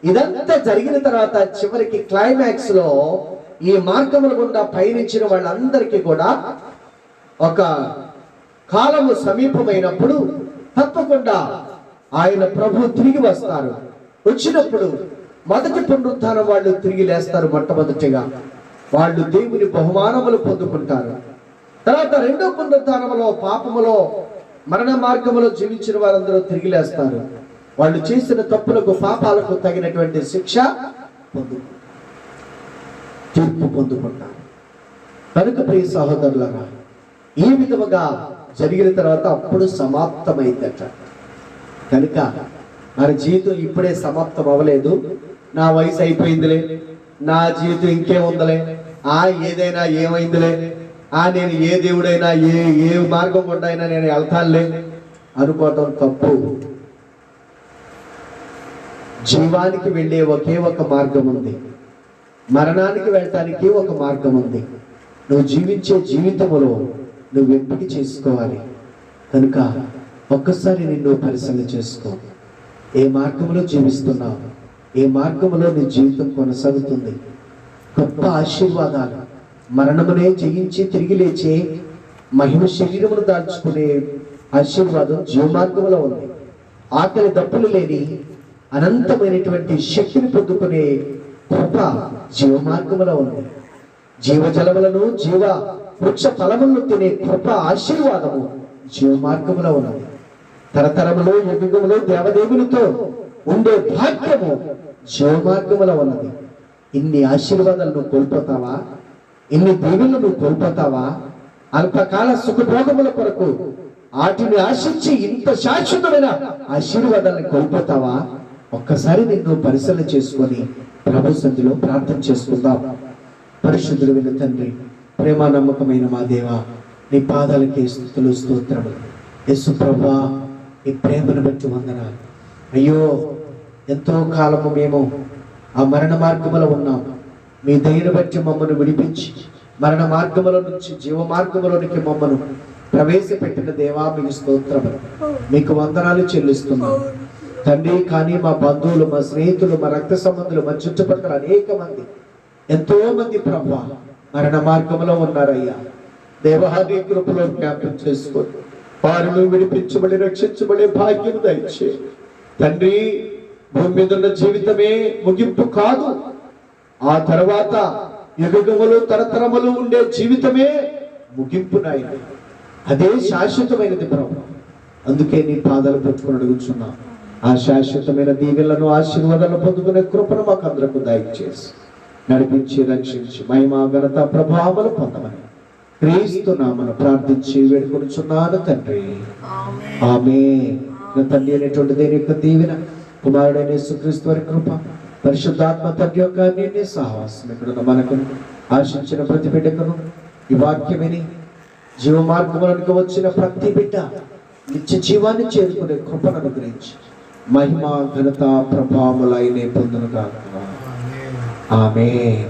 Speaker 1: ఇదంతా జరిగిన తర్వాత చివరికి క్లైమాక్స్ లో ఈ మార్గముల గుండా పయనించిన వాళ్ళందరికీ కూడా ఒక కాలము సమీపమైనప్పుడు తప్పకుండా ఆయన ప్రభు తిరిగి వస్తారు. వచ్చినప్పుడు మొదటి పునరుద్ధానం వాళ్ళు తిరిగి లేస్తారు. మొట్టమొదటిగా వాళ్ళు దేవుని బహుమానములు పొందుకుంటారు. తర్వాత రెండో పునరుద్ధానములో పాపములో మరణ మార్గములో జీవించిన వారందరూ తిరిగి లేస్తారు. వాళ్ళు చేసిన తప్పులకు పాపాలకు తగినటువంటి శిక్ష తీర్పు పొందుకుంటారు. కనుక ప్రియ సహోదరులారా, ఈ విధముగా జరిగిన తర్వాత అప్పుడు సమాప్తమైందట. కనుక మన జీవితం ఇప్పుడే సమాప్తం అవ్వలేదు. నా వయసు అయిపోయిందిలే, నా జీవితం ఇంకేముందలే, ఏదైనా ఏమైందిలే, నేను ఏ దేవుడైనా ఏ మార్గం గుండా అయినా నేను వెళ్తానులే అనుకోవటం తప్పు. జీవానికి వెళ్ళే ఒకే ఒక మార్గం ఉంది, మరణానికి వెళ్ళటానికి ఒక మార్గం ఉంది. నువ్వు జీవించే జీవితములో నువ్వు ఎంపిక చేసుకోవాలి. కనుక ఒక్కసారి నిన్ను పరిశీలన చేసుకో. ఏ మార్గంలో జీవిస్తున్నావు, ఏ మార్గంలో నీ జీవితం కొనసాగుతుంది. గొప్ప ఆశీర్వాదాలు, మరణమునే జయించి తిరిగి లేచే మహిమ శరీరమును దాల్చుకునే ఆశీర్వాదం జీవమార్గంలో ఉంది. ఆకలి దప్పులు లేని అనంతమైనటువంటి శక్తిని పొందుకునే కృప జీవమార్గంలో ఉంది. జీవజలములను జీవ వృక్ష ఫలములను తినే కృప ఆశీర్వాదము జీవమార్గంలో ఉన్నది. తరతరములు యుగములు దేవదేవులతో ఉండే భాగ్యము జీవమార్గంలో ఉన్నది. ఇన్ని ఆశీర్వాదాలను కోల్పోతావా? ఇన్ని దీవులను కోల్పోతావా? అల్పకాల సుఖభోగముల కొరకు వాటిని ఆశించి ఇంత శాశ్వతమైన ఆశీర్వాదాలను కోల్పోతావా? ఒక్కసారి నిన్ను పరిశీలన చేసుకొని ప్రభు సన్నిధిలో ప్రార్థన చేసుకుందాం. పరిశుద్ధుడు విన్న తండ్రి, ప్రేమ నమ్మకమైన మా దేవా, నీ పాదాలకి స్తుతులు స్తోత్రములు. యేసు ప్రభువా, నీ ప్రేమను బట్టి వందనాలు. అయ్యో, ఎంతో కాలము మేము ఆ మరణ మార్గములో ఉన్నాం. మీ దయను బట్టి మమ్మల్ని విడిపించి మరణ మార్గముల నుంచి జీవ మార్గములోనికి మమ్మను ప్రవేశపెట్టిన దేవా, మీకు స్తోత్రములు, మీకు వందనాలు చెల్లిస్తున్నాం తండ్రి. కానీ మా బంధువులు, మా స్నేహితులు, మా రక్త సంబంధులు, మా చుట్టుపక్కల అనేక మంది, ఎంతో మంది ప్రభువా మరణ మార్గంలో ఉన్నారయ్యా. దేవాది కృపలో జ్ఞాపకం చేసుకోండి. వారిని విడిపించబడి రక్షించబడే భాగ్యం దయచే తండ్రి. భూమి మీద ఉన్న జీవితమే ముగింపు కాదు. ఆ తర్వాత యుగములు తరతరములు ఉండే జీవితమే ముగింపు నాయన. అదే శాశ్వతమైనది ప్రభు. అందుకే నీ పాదాలు పట్టుకుని అడుగుచున్నా. ఆ శాశ్వతమైన దీవెనలను ఆశీర్వాదాలు పొందుకునే కృపను మాకు అందరకు దయచేసి నడిపించి రక్షించి మహిమ ఘనత ప్రభావాలు పొందమని క్రీస్తు నామమున ప్రార్థించి వేడుకొనుచున్నాను తండ్రి. ఆమేన్. నా తండ్రి అనేటువంటి దేని యొక్క దీవెన, కుమారుడైన యేసుక్రీస్తు వారి కృప, పరిశుద్ధాత్మ తండ్రి యొక్క అన్యోన్య సహవాసం ఇక్కడ మనకు ఆశించిన ప్రతి బిడ్డకును ఈ వాక్యమని జీవ మార్గములకు వచ్చిన ప్రతి బిడ్డ నిత్య జీవాన్ని చేరుకునే కృపను అనుగ్రహించి మహిమ ఘనత ప్రభావములైన పొందునుగాక. ఆమేన్.